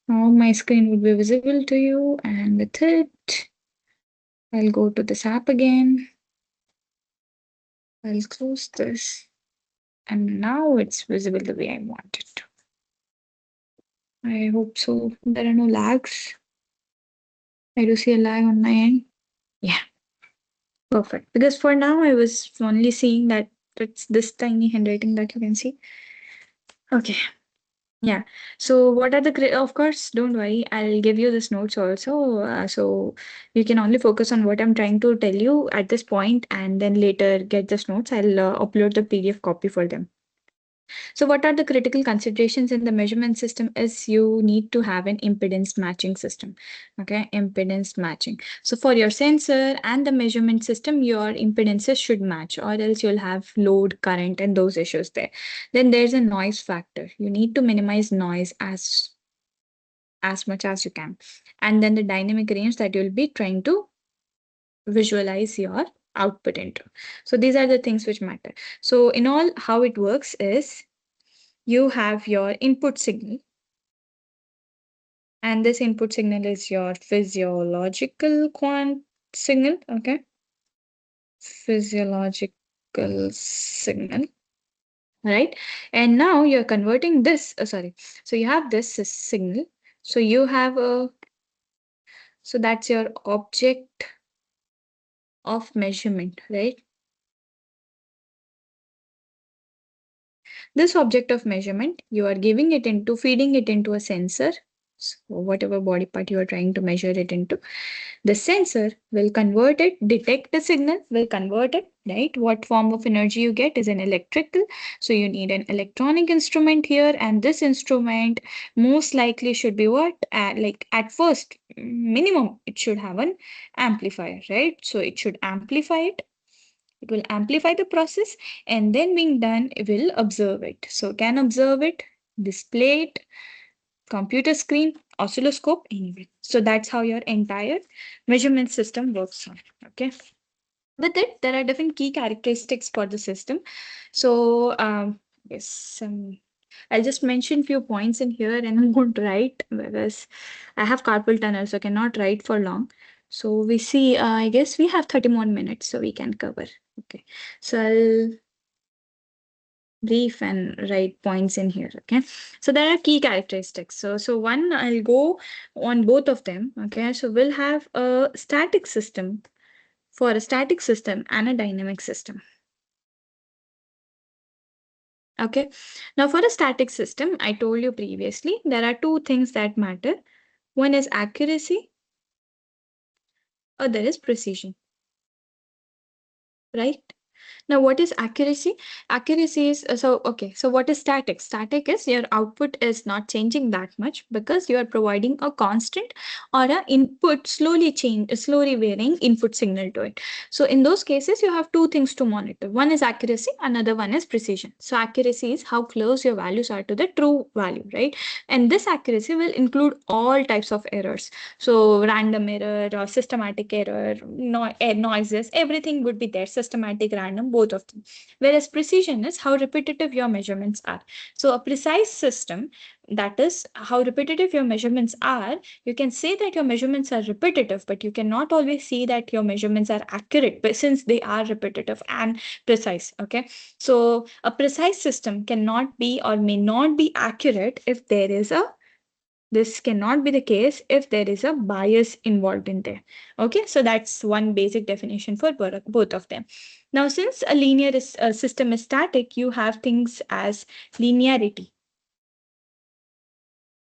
S1: Now my screen will be visible to you, and with it, I'll go to this app again. I'll close this, and now it's visible the way I want it to. I hope so. There are no lags. I do see a lag on my end. Yeah, perfect. Because for now, I was only seeing that it's this tiny handwriting that you can see. Okay. Yeah. So what are the of course, don't worry. I'll give you this notes also. So you can only focus on what I'm trying to tell you at this point, and then later get this notes. I'll upload the PDF copy for them. So what are the critical considerations in the measurement system is you need to have an impedance matching system. Okay, impedance matching. So for your sensor and the measurement system, your impedances should match or else you'll have load, current and those issues there. Then there's a noise factor. You need to minimize noise as much as you can. And then the dynamic range that you'll be trying to visualize your output into. So these are the things which matter. So in all, how it works is you have your input signal, and this input signal is your physiological quant signal. Okay, physiological signal, right? And now you're converting this, sorry, so you have this signal, so you have a, so that's your object of measurement, right? This object of measurement, you are giving it into, feeding it into a sensor. So whatever body part you are trying to measure it into, the sensor will convert it, detect the signal, will convert it, right? What form of energy you get is an electrical. So you need an electronic instrument here, and this instrument most likely should be what? Like at first, minimum, it should have an amplifier, right? So it should amplify it. It will amplify the process, and then being done, it will observe it. So can observe it, display it, computer screen, oscilloscope, anywhere. So that's how your entire measurement system works on. Okay. With it, there are different key characteristics for the system. So yes, I'll just mention few points in here and I won't write because I have carpal tunnel, so I cannot write for long. So we see, I guess we have 30 more minutes, so we can cover. Okay. So I'll brief and write points in here. Okay, so there are key characteristics. So one, I'll go on both of them. Okay, so we'll have a static system for a static system and a dynamic system. Okay, now for a static system, I told you previously there are two things that matter. One is accuracy, other is precision, right? Now, what is accuracy? Accuracy is okay. So, what is static? Static is your output is not changing that much because you are providing a constant or a input slowly varying input signal to it. So, in those cases, you have two things to monitor. One is accuracy, another one is precision. So, accuracy is how close your values are to the true value, right? And this accuracy will include all types of errors. So, random error or systematic error, noises, everything would be there. Systematic, random, both of them. Whereas precision is how repetitive your measurements are. So a precise system, that is how repetitive your measurements are, you can say that your measurements are repetitive, but you cannot always see that your measurements are accurate, but since they are repetitive and precise. Okay, so a precise system cannot be or may not be accurate if there is a, this cannot be the case if there is a bias involved in there. Okay, so that's one basic definition for both of them. Now, since a system is static, you have things as linearity.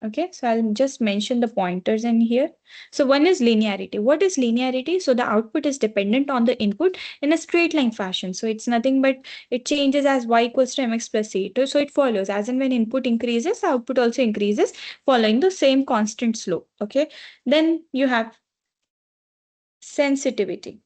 S1: Okay, so I'll just mention the pointers in here. So one is linearity. What is linearity? So the output is dependent on the input in a straight line fashion. So it's nothing but it changes as y equals to mx plus c. So it follows as and when input increases, output also increases following the same constant slope. Okay, then you have sensitivity.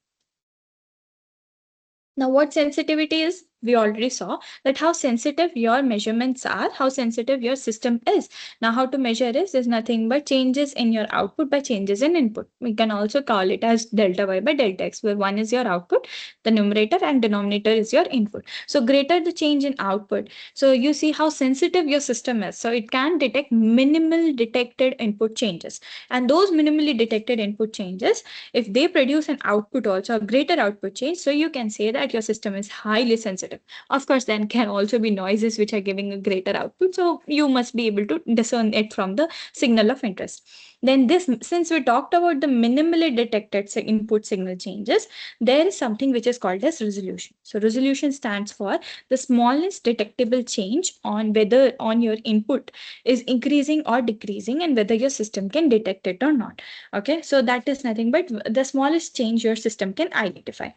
S1: Now, what sensitivity is? We already saw that how sensitive your measurements are, how sensitive your system is. Now, how to measure is nothing but changes in your output by changes in input. We can also call it as delta y by delta x, where one is your output, the numerator, and denominator is your input. So, greater the change in output. So, you see how sensitive your system is. So, it can detect minimal detected input changes. And those minimally detected input changes, if they produce an output also, a greater output change, so you can say that your system is highly sensitive. positive. Of course, then can also be noises which are giving a greater output. So you must be able to discern it from the signal of interest. Then this, since we talked about the minimally detected input signal changes, there is something which is called as resolution. So resolution stands for the smallest detectable change on whether on your input is increasing or decreasing and whether your system can detect it or not. Okay, so that is nothing but the smallest change your system can identify.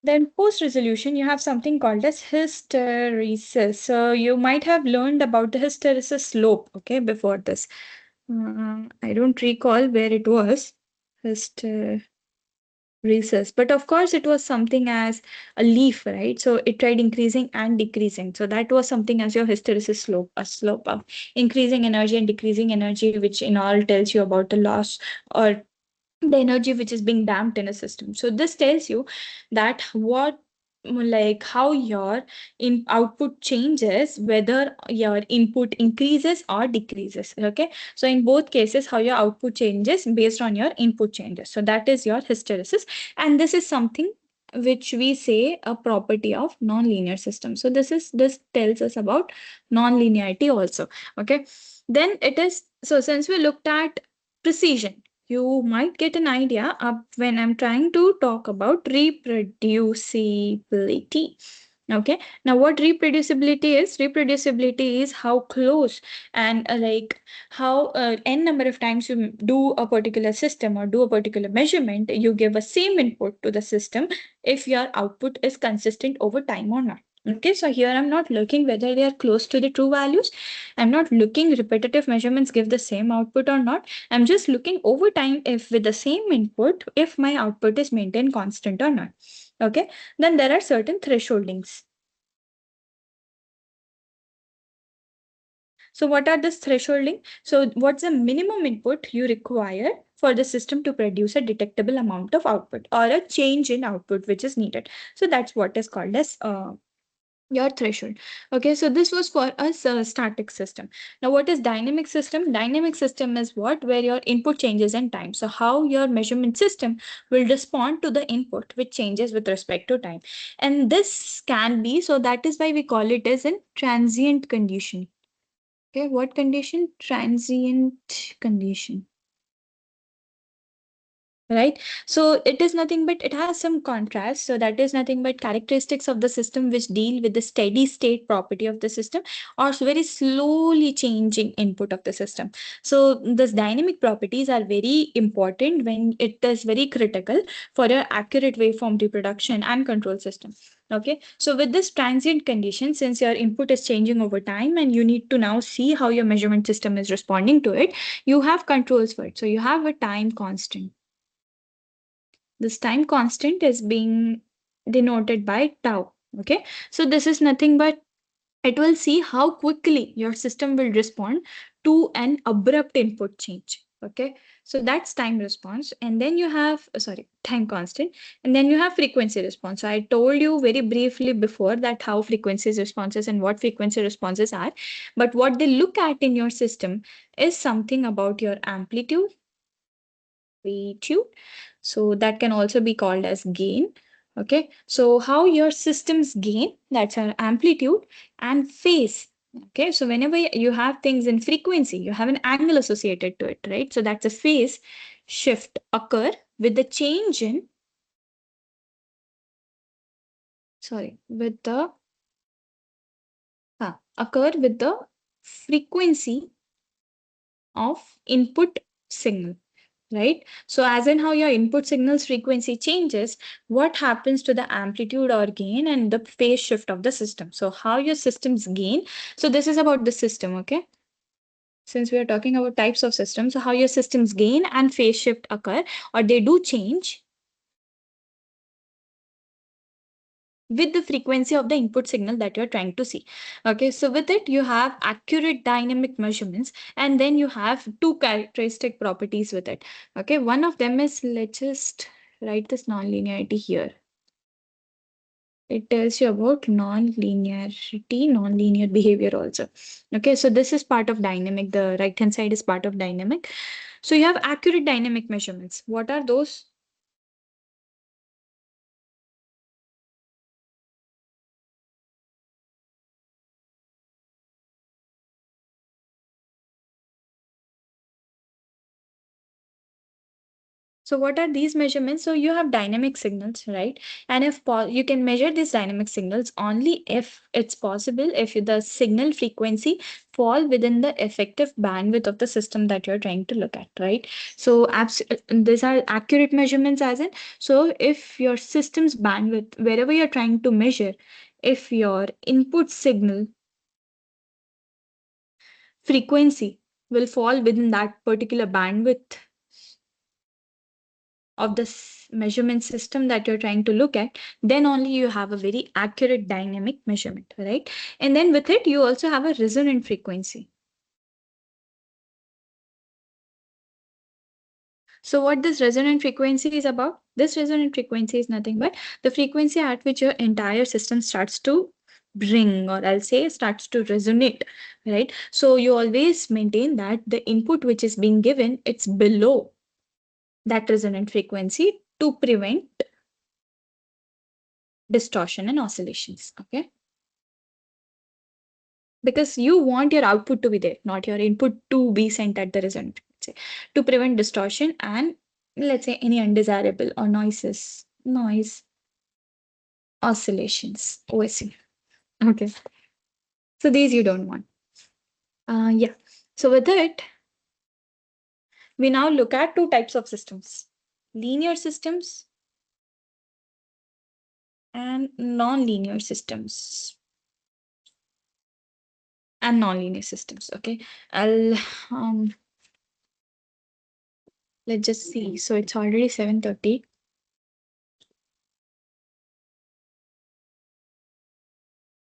S1: Then post resolution, you have something called as hysteresis. So you might have learned about the hysteresis slope, okay, before this. I don't recall where it was. Hysteresis. But of course, it was something as a leaf, right? So it tried increasing and decreasing. So that was something as your hysteresis slope, a slope of increasing energy and decreasing energy, which in all tells you about the loss or the energy which is being damped in a system. So this tells you that what like how your in output changes, whether your input increases or decreases. Okay, so in both cases how your output changes based on your input changes. So that is your hysteresis, and this is something which we say a property of non-linear system. So this tells us about non-linearity also. Okay, then it is, so since we looked at precision, you might get an idea of when I'm trying to talk about reproducibility. Okay, now what reproducibility is? Reproducibility is how close and like how n number of times you do a particular system or do a particular measurement, you give a same input to the system if your output is consistent over time or not. Okay, so here I'm not looking whether they are close to the true values. I'm not looking repetitive measurements give the same output or not. I'm just looking over time if with the same input, if my output is maintained constant or not. Okay, then there are certain thresholdings. So what are this thresholding? So what's the minimum input you require for the system to produce a detectable amount of output or a change in output which is needed? So that's what is called as your threshold. Okay, so this was for a static system. Now what is dynamic system? Dynamic system is what, where your input changes in time. So how your measurement system will respond to the input which changes with respect to time. And this can be, so that is why we call it as a transient condition. Okay, what condition? Transient condition. Right, so it is nothing but it has some contrast. So that is nothing but characteristics of the system which deal with the steady state property of the system or very slowly changing input of the system. So these dynamic properties are very important when it is very critical for your accurate waveform reproduction and control system. Okay, so with this transient condition, since your input is changing over time and you need to now see how your measurement system is responding to it, you have controls for it. So you have a time constant. This time constant is being denoted by tau. Okay, so this is nothing but it will see how quickly your system will respond to an abrupt input change. Okay, so that's time response. And then you have, sorry, time constant. And then you have frequency response. So I told you very briefly before that how frequency responses and what frequency responses are. But what they look at in your system is something about your amplitude, amplitude. So that can also be called as gain. Okay, so how your system's gain, that's our amplitude, and phase. Okay, so whenever you have things in frequency, you have an angle associated to it, right? So that's a phase shift occur with the change in, sorry, with the, occur with the frequency of input signal. Right? So as in how your input signal's frequency changes, what happens to the amplitude or gain and the phase shift of the system. So how your system's gain. So this is about the system, okay? Since we are talking about types of systems, so how your system's gain and phase shift occur or they do change with the frequency of the input signal that you're trying to see. Okay, so with it, you have accurate dynamic measurements, and then you have two characteristic properties with it. Okay, one of them is, let's just write this nonlinearity here. It tells you about non-linearity, non-linear behavior also. Okay, so this is part of dynamic. The right-hand side is part of dynamic. So you have accurate dynamic measurements. What are those? So what are these measurements? So you have dynamic signals, right? And if you can measure these dynamic signals only if it's possible, if the signal frequency fall within the effective bandwidth of the system that you're trying to look at, right? So these are accurate measurements as in, so if your system's bandwidth, wherever you're trying to measure, if your input signal frequency will fall within that particular bandwidth of the measurement system that you're trying to look at, then only you have a very accurate dynamic measurement, right? And then with it, you also have a resonant frequency. So what this resonant frequency is about? This resonant frequency is nothing but the frequency at which your entire system starts to bring, or I'll say starts to resonate, right? So you always maintain that the input which is being given, it's below that resonant frequency to prevent distortion and oscillations, okay? Because you want your output to be there, not your input to be sent at the resonant frequency, to prevent distortion and, let's say, any undesirable or noise oscillations, OSC. Okay. So these you don't want. Yeah. So with it, we now look at two types of systems: linear systems and non-linear systems. And non-linear systems. Okay. I'll let's just see. So it's already 7:30.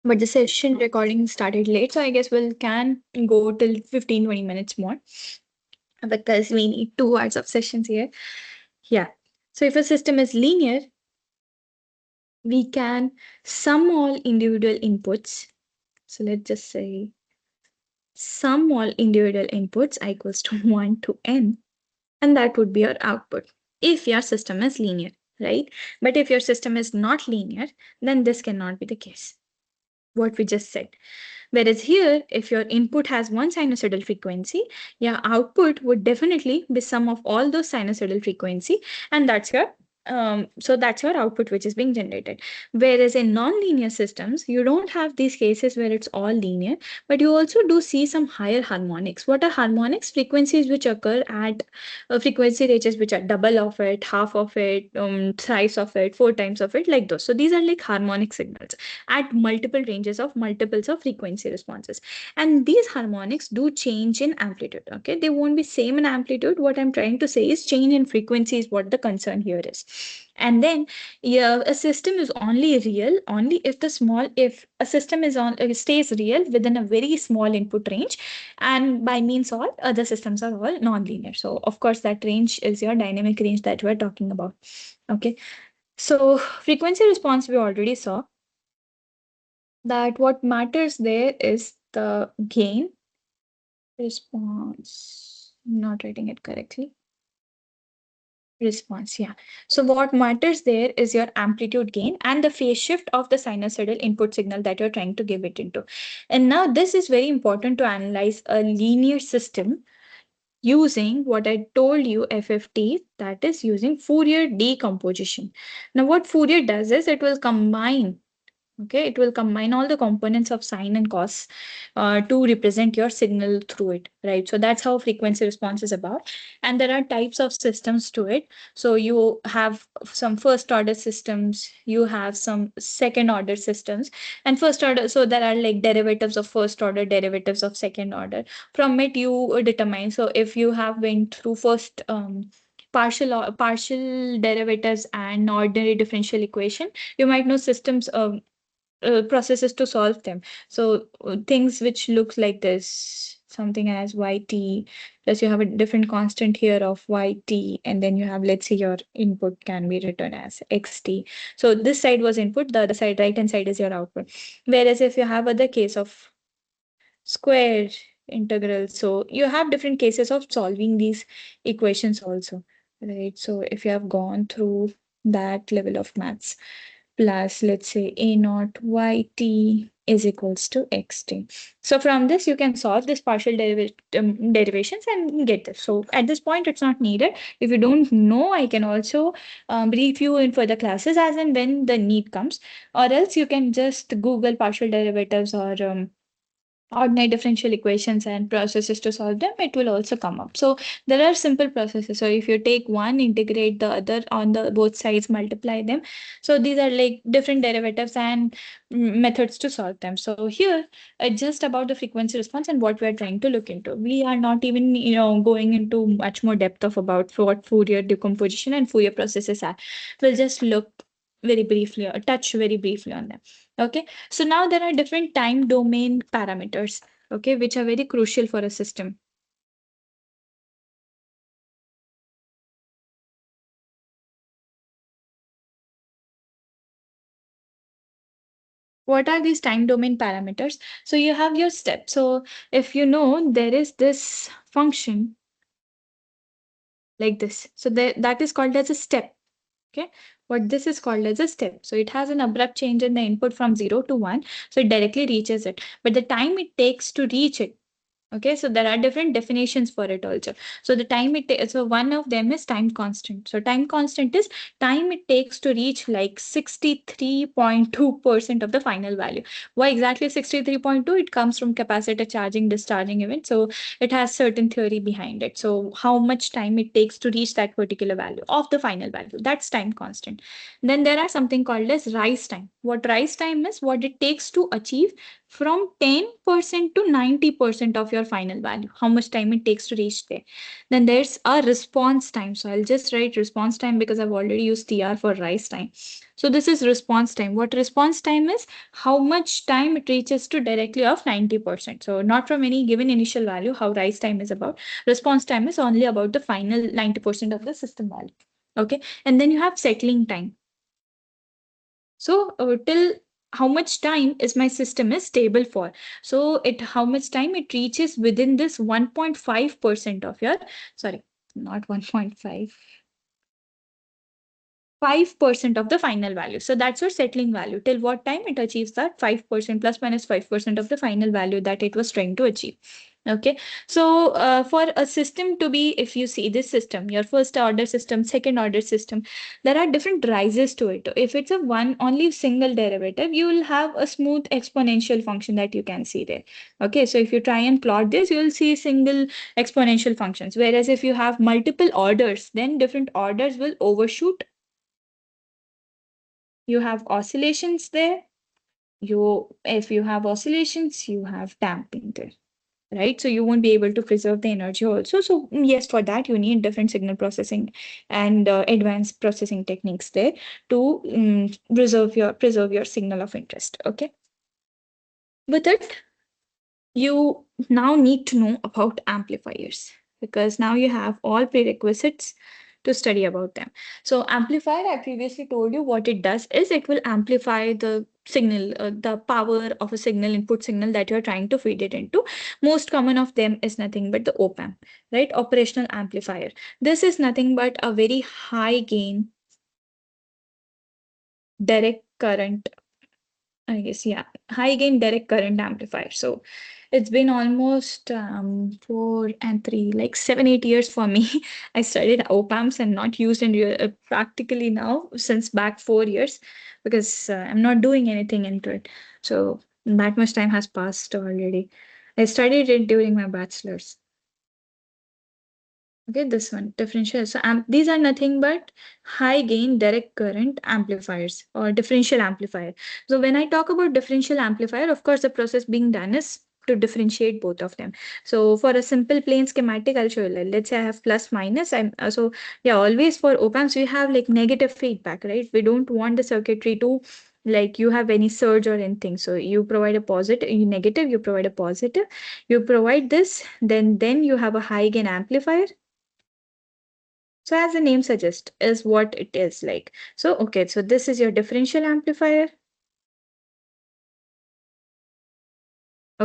S1: But the session recording started late, so I guess we'll can go till 15-20 minutes more because we need 2 hours of sessions here. Yeah. So if a system is linear, we can sum all individual inputs. So let's just say sum all individual inputs equals to 1 to n, and that would be your output if your system is linear, right? But if your system is not linear, then this cannot be the case. What we just said. Whereas here, if your input has one sinusoidal frequency, your output would definitely be sum of all those sinusoidal frequency, and that's your output which is being generated. Whereas in non-linear systems, you don't have these cases where it's all linear, but you also do see some higher harmonics. What are harmonics? Frequencies which occur at frequency ranges which are double of it, half of it, thrice of it, 4 times of it, like those. So these are like harmonic signals at multiple ranges of multiples of frequency responses, and these harmonics do change in amplitude. Okay, they won't be same in amplitude. What I'm trying to say is change in frequency is what the concern here is. And then, yeah, a system is only real only if a system is on stays real within a very small input range, and by means all other systems are all non-linear. So of course that range is your dynamic range that we're talking about. Okay, so frequency response we already saw that what matters there is the gain response. I'm not writing it correctly. Response, yeah. So what matters there is your amplitude gain and the phase shift of the sinusoidal input signal that you're trying to give it into. And now this is very important to analyze a linear system using what I told you, FFT, that is using Fourier decomposition. Now what Fourier does is it will combine. Okay, it will combine all the components of sine and cos to represent your signal through it, right? So that's how frequency response is about. And there are types of systems to it. So you have some first order systems, you have some second order systems, and first order. So there are like derivatives of first order, derivatives of second order. From it, you determine. So if you have went through first partial derivatives and ordinary differential equation, you might know systems processes to solve them. So things which looks like this, something as yt, plus you have a different constant here of yt, and then you have, let's say, your input can be written as xt. So this side was input, the other side, right hand side, is your output. Whereas if you have other case of square integral, so you have different cases of solving these equations also, right? So if you have gone through that level of maths, plus let's say a naught yt is equals to xt. So from this, you can solve this partial derivations and get this. So at this point, it's not needed. If you don't know, I can also brief you in further classes as and when the need comes, or else you can just Google partial derivatives or ordinary differential equations and processes to solve them, it will also come up. So there are simple processes. So if you take one, integrate the other on the both sides, multiply them. So these are like different derivatives and methods to solve them. So here it's just about the frequency response and what we are trying to look into. We are not even going into much more depth of about what Fourier decomposition and Fourier processes are. We'll just look very briefly or touch very briefly on them. Okay, so now there are different time domain parameters, okay, which are very crucial for a system. What are these time domain parameters? So you have your step. So if you know there is this function like this, so that is called as a step. Okay, what this is called as a step. So it has an abrupt change in the input from 0 to 1. So it directly reaches it. But the time it takes to reach it. Okay, so there are different definitions for it also. So the time it takes, so one of them is time constant. So time constant is time it takes to reach like 63.2% of the final value. Why exactly 63.2? It comes from capacitor charging, discharging event. So it has certain theory behind it. So how much time it takes to reach that particular value of the final value, that's time constant. Then there are something called as rise time. What rise time is, what it takes to achieve from 10% to 90% of your final value, how much time it takes to reach there. Then there's a response time. So I'll just write response time because I've already used TR for rise time. So this is response time. What response time is, how much time it reaches to directly of 90%. So not from any given initial value, how rise time is about. Response time is only about the final 90% of the system value. Okay. And then you have settling time. So till how much time is my system is stable for. So it how much time it reaches within this 1.5% of your, sorry, not 1.5. 5% of the final value. So that's your settling value. Till what time it achieves that 5% plus minus 5% of the final value that it was trying to achieve. Okay. So for a system to be, if you see this system, your first order system, second order system, there are different rises to it. If it's a one only single derivative, you will have a smooth exponential function that you can see there. Okay. So if you try and plot this, you will see single exponential functions. Whereas if you have multiple orders, then different orders will overshoot. You have oscillations there. If you have oscillations, you have damping there, right? So you won't be able to preserve the energy also. So yes, for that you need different signal processing and advanced processing techniques there to preserve your signal of interest. Okay. With it, you now need to know about amplifiers because now you have all prerequisites to study about them. So amplifier, I previously told you what it does is it will amplify the signal, the power of a signal, input signal that you're trying to feed it into. Most common of them is nothing but the OpAmp, right? Operational amplifier. This is nothing but a very high gain direct current, I guess, yeah, high gain direct current amplifier. So it's been almost 4 and 3, like 7, 8 years for me. I studied OpAmps and not used in practically now since back 4 years because I'm not doing anything into it. So that much time has passed already. I studied it during my bachelor's. Okay, this one, differential. So these are nothing but high gain direct current amplifiers or differential amplifier. So when I talk about differential amplifier, of course, the process being done is to differentiate both of them. So for a simple plain schematic, I'll show you. Like, let's say I have plus minus. So yeah, always for op-amps, we have like negative feedback, right? We don't want the circuitry to like you have any surge or anything. So you provide a positive, you negative, you provide a positive, you provide this, then you have a high gain amplifier. So as the name suggests, is what it is like. So, okay, so this is your differential amplifier.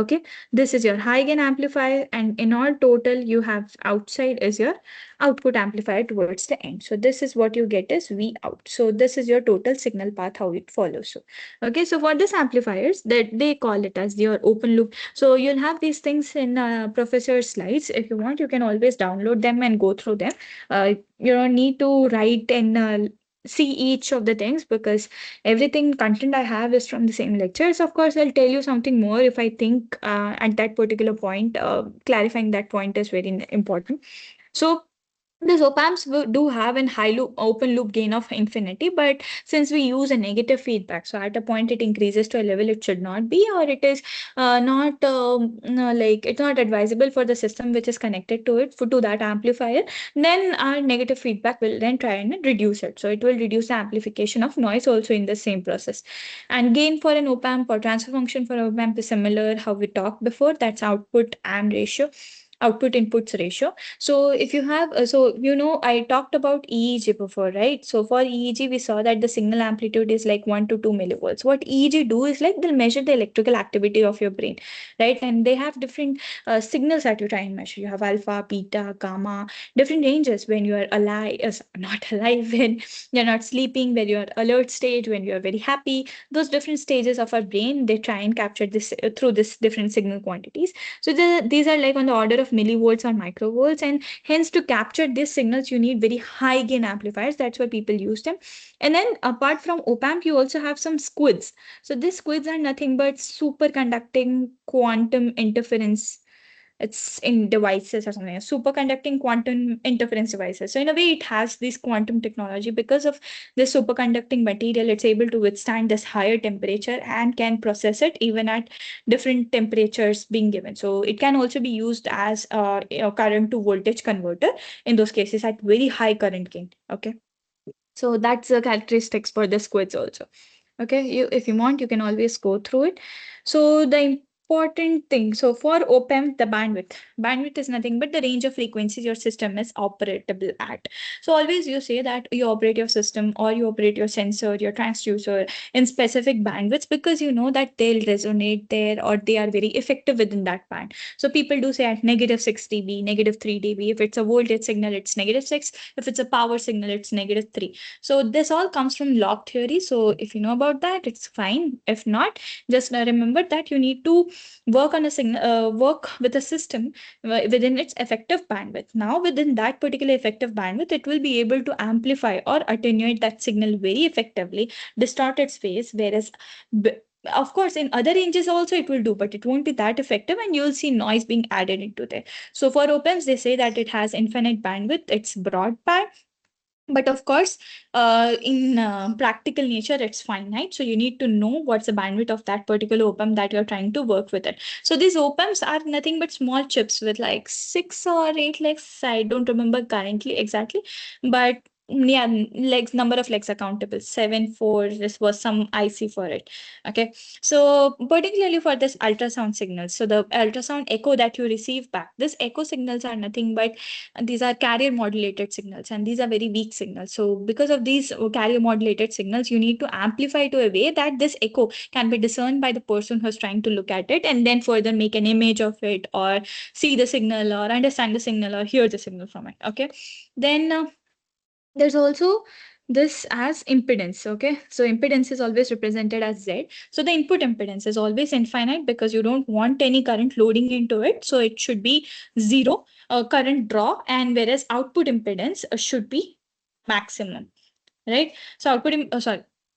S1: Okay, this is your high gain amplifier, and in all total, you have outside is your output amplifier towards the end. So this is what you get is V out. So this is your total signal path, how it follows. So okay, so for this amplifiers, that they call it as your open loop. So you'll have these things in professor's slides. If you want, you can always download them and go through them. You don't need to write and see each of the things, because everything content I have is from the same lectures. Of course, I'll tell you something more if I think at that particular point, clarifying that point is very important. So these op-amps do have an high loop, open loop gain of infinity, but since we use a negative feedback, so at a point it increases to a level it should not be, or it is not no, like it's not advisable for the system which is connected to it, to that amplifier, then our negative feedback will then try and reduce it. So it will reduce the amplification of noise also in the same process. And gain for an op-amp or transfer function for op-amp is similar how we talked before. That's output and ratio, output inputs ratio. So if you have, so I talked about EEG before, right? So for EEG, we saw that the signal amplitude is like 1 to 2 millivolts. What EEG do is like they'll measure the electrical activity of your brain, right? And they have different signals that you try and measure. You have alpha, beta, gamma, different ranges when you are alive, not alive, when you're not sleeping, when you're alert stage, when you're very happy. Those different stages of our brain, they try and capture this through this different signal quantities. So these are like on the order of millivolts or microvolts, and hence to capture these signals, you need very high gain amplifiers. That's why people use them. And then apart from op-amp, you also have some squids. So these squids are nothing but superconducting quantum interference. It's in devices or something, superconducting quantum interference devices. So in a way, it has this quantum technology. Because of this superconducting material, it's able to withstand this higher temperature and can process it even at different temperatures being given. So it can also be used as a current to voltage converter in those cases at very high current gain. Okay. So that's the characteristics for the squids also. Okay, if you want, you can always go through it. So the important thing, so for OpAmp, the bandwidth is nothing but the range of frequencies your system is operatable at. So always you say that you operate your system or you operate your sensor, your transducer in specific bandwidths, because you know that they'll resonate there or they are very effective within that band. So people do say at -6 dB, -3 dB. If it's a voltage signal, it's -6. If it's a power signal, it's -3. So this all comes from log theory. So if you know about that, it's fine. If not, just remember that you need to work on a signal, work with a system within its effective bandwidth. Now, within that particular effective bandwidth, it will be able to amplify or attenuate that signal very effectively, distort its phase, whereas of course, in other ranges also it will do, but it won't be that effective, and you'll see noise being added into there. So for op-amps, they say that it has infinite bandwidth, it's broadband, but of course in practical nature it's finite, so you need to know what's the bandwidth of that particular op-amp that you're trying to work with it. So these op-amps are nothing but small chips with like 6 or 8 legs. I don't remember currently exactly, but yeah, legs, number of legs are countable, 7 4, this was some IC for it. Okay, so particularly for this ultrasound signals, so the ultrasound echo that you receive back, this echo signals are nothing but these are carrier modulated signals, and these are very weak signals. So because of these carrier modulated signals, you need to amplify to a way that this echo can be discerned by the person who's trying to look at it, and then further make an image of it, or see the signal, or understand the signal, or hear the signal from it. Okay, then there's also this as impedance. Okay, so impedance is always represented as Z. So the input impedance is always infinite, because you don't want any current loading into it, so it should be zero current draw, and whereas output impedance should be maximum, right? So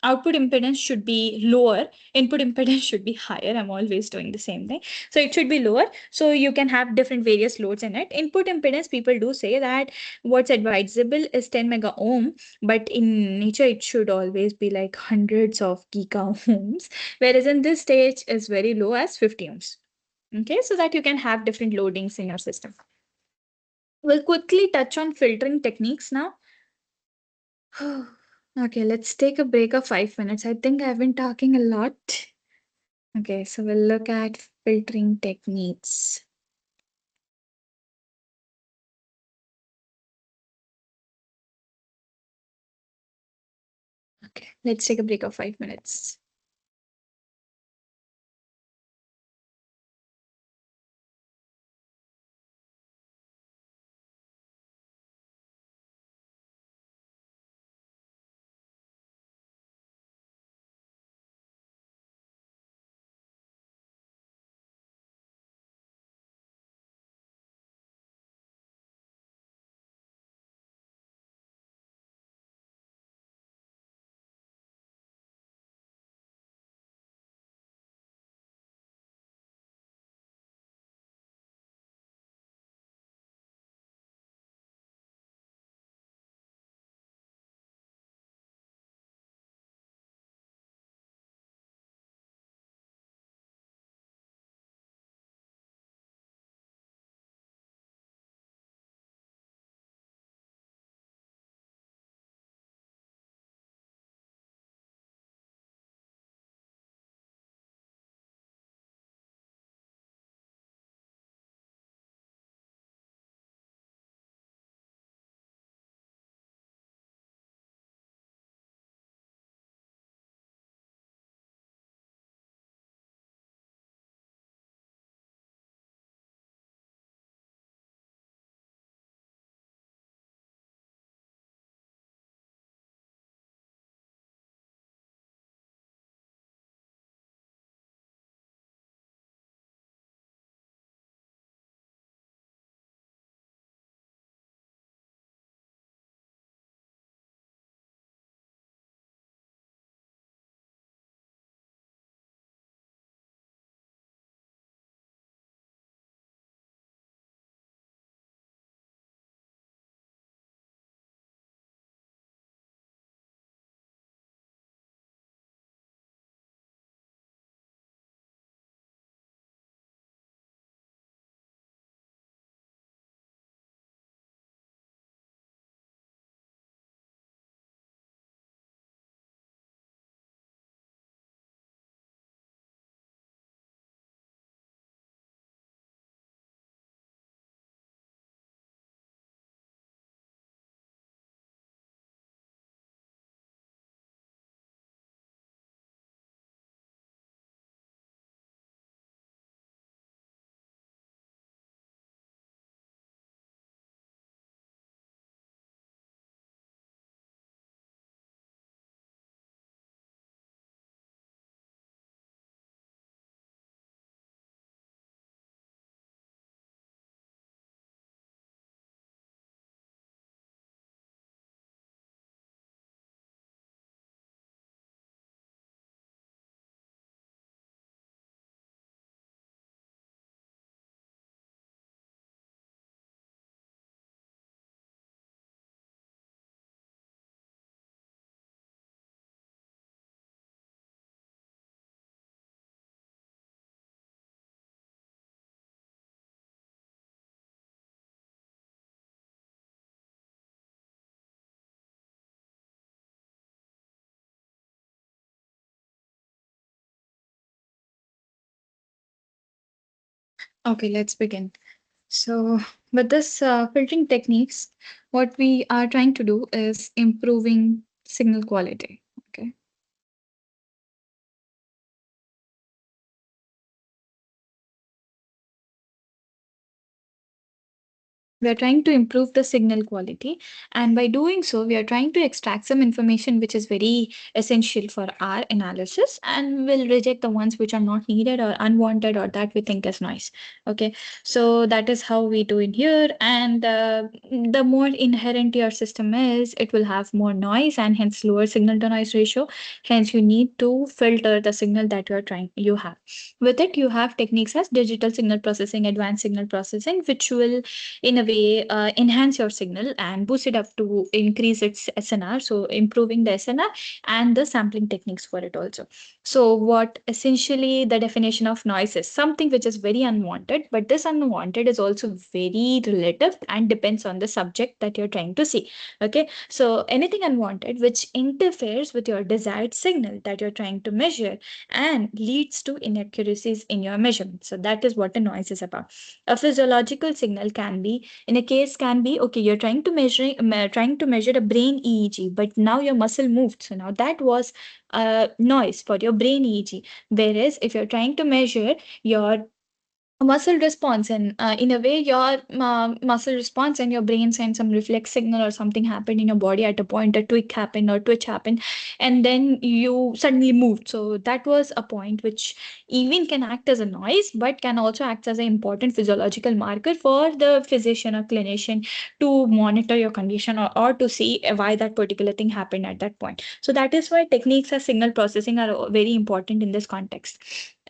S1: output impedance should be lower, input impedance should be higher. I'm always doing the same thing. So it should be lower, so you can have different various loads in it. Input impedance, people do say that what's advisable is 10 mega ohm, but in nature it should always be like hundreds of giga ohms, whereas in this stage is very low as 50 ohms. Okay, so that you can have different loadings in your system. We'll quickly touch on filtering techniques now. Okay, let's take a break of 5 minutes. I think I've been talking a lot. Okay, so we'll look at filtering techniques. Okay, let's take a break of 5 minutes. Okay, let's begin. So, with this filtering techniques, what we are trying to do is improving signal quality. Okay. We are trying to improve the signal quality, and by doing so, we are trying to extract some information which is very essential for our analysis, and will reject the ones which are not needed or unwanted or that we think is noise. Okay, so that is how we do in here, and the more inherent your system is, it will have more noise and hence lower signal to noise ratio. Hence, you need to filter the signal that you have. With it, you have techniques as digital signal processing, advanced signal processing, which will in a way enhance your signal and boost it up to increase its SNR, so improving the SNR and the sampling techniques for it also. So what essentially the definition of noise is something which is very unwanted, but this unwanted is also very relative and depends on the subject that you're trying to see. Okay, so anything unwanted which interferes with your desired signal that you're trying to measure and leads to inaccuracies in your measurement. So that is what a noise is about. A physiological signal can be, in a case, can be okay. You're trying to measure a brain EEG, but now your muscle moved. So now that was noise for your brain EEG. Whereas if you're trying to measure your muscle response, and in a way your muscle response and your brain sends some reflex signal or something happened in your body at a point, a tweak happened or twitch happened, and then you suddenly moved. So that was a point which even can act as a noise but can also act as an important physiological marker for the physician or clinician to monitor your condition, or to see why that particular thing happened at that point. So that is why techniques as signal processing are very important in this context.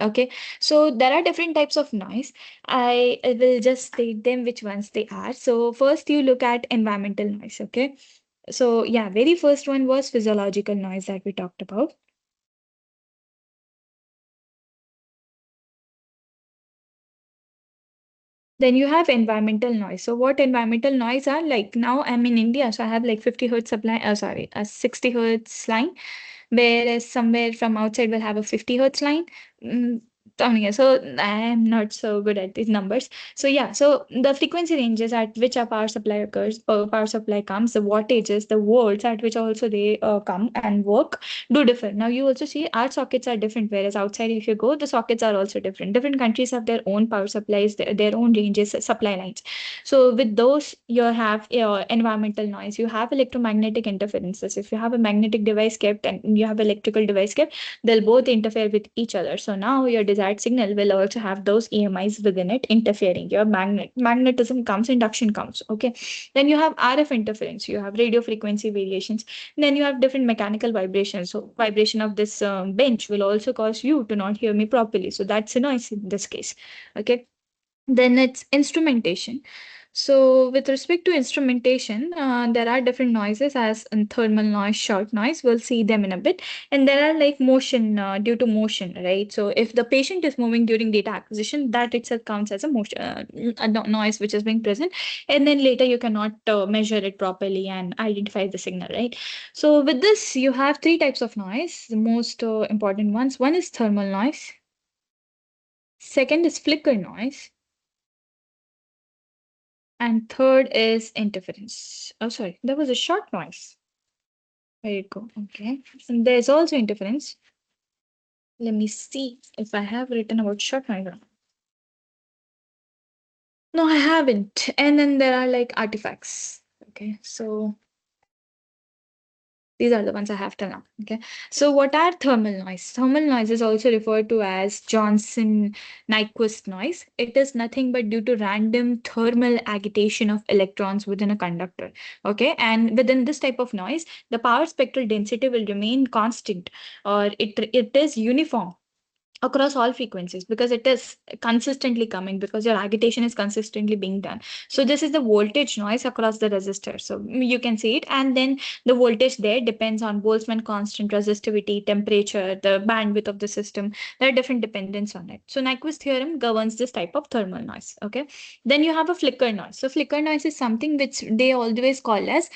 S1: Okay, so there are different types of noise. I will just state them which ones they are. So first you look at environmental noise. Okay. So yeah, very first one was physiological noise that we talked about. Then you have environmental noise. So what environmental noise are like? Now I'm in India, so I have like 50 hertz supply. Sorry, a 60 hertz line, whereas somewhere from outside will have a 50 hertz line. Mm, Down here. So I'm not so good at these numbers. So yeah, so the frequency ranges at which a power supply occurs, or power supply comes, the wattages, the volts at which also they come and work do differ. Now you also see our sockets are different, whereas outside if you go, the sockets are also different. Different countries have their own power supplies, their own ranges, supply lines. So with those, you have environmental noise, you have electromagnetic interferences. If you have a magnetic device kept and you have electrical device kept, they'll both interfere with each other. So now your desired signal will also have those EMIs within it interfering. Your magnetism comes, induction comes. Okay. Then you have RF interference, you have radio frequency variations, then you have different mechanical vibrations. So vibration of this bench will also cause you to not hear me properly. So that's a noise in this case. Okay. Then it's instrumentation. So with respect to instrumentation, there are different noises as in thermal noise, short noise. We'll see them in a bit. And there are like motion due to motion, right? So if the patient is moving during data acquisition, that itself counts as a motion, noise which is being present. And then later you cannot measure it properly and identify the signal, right? So with this, you have three types of noise. The most important ones. One is thermal noise. Second is flicker noise. And third is interference. Oh, sorry, there was a short noise. There you go. Okay. And there's also interference. Let me see if I have written about short noise. No, I haven't. And then there are like artifacts. Okay. So these are the ones I have till now. Okay. So what are thermal noise? Thermal noise is also referred to as Johnson-Nyquist noise. It is nothing but due to random thermal agitation of electrons within a conductor. Okay. And within this type of noise, the power spectral density will remain constant, or it is uniform across all frequencies because it is consistently coming, because your agitation is consistently being done. So this is the voltage noise across the resistor. So you can see it, and then the voltage there depends on Boltzmann constant, resistivity, temperature, the bandwidth of the system. There are different dependence on it. So Nyquist theorem governs this type of thermal noise. Okay. Then you have a flicker noise. So flicker noise is something which they always call as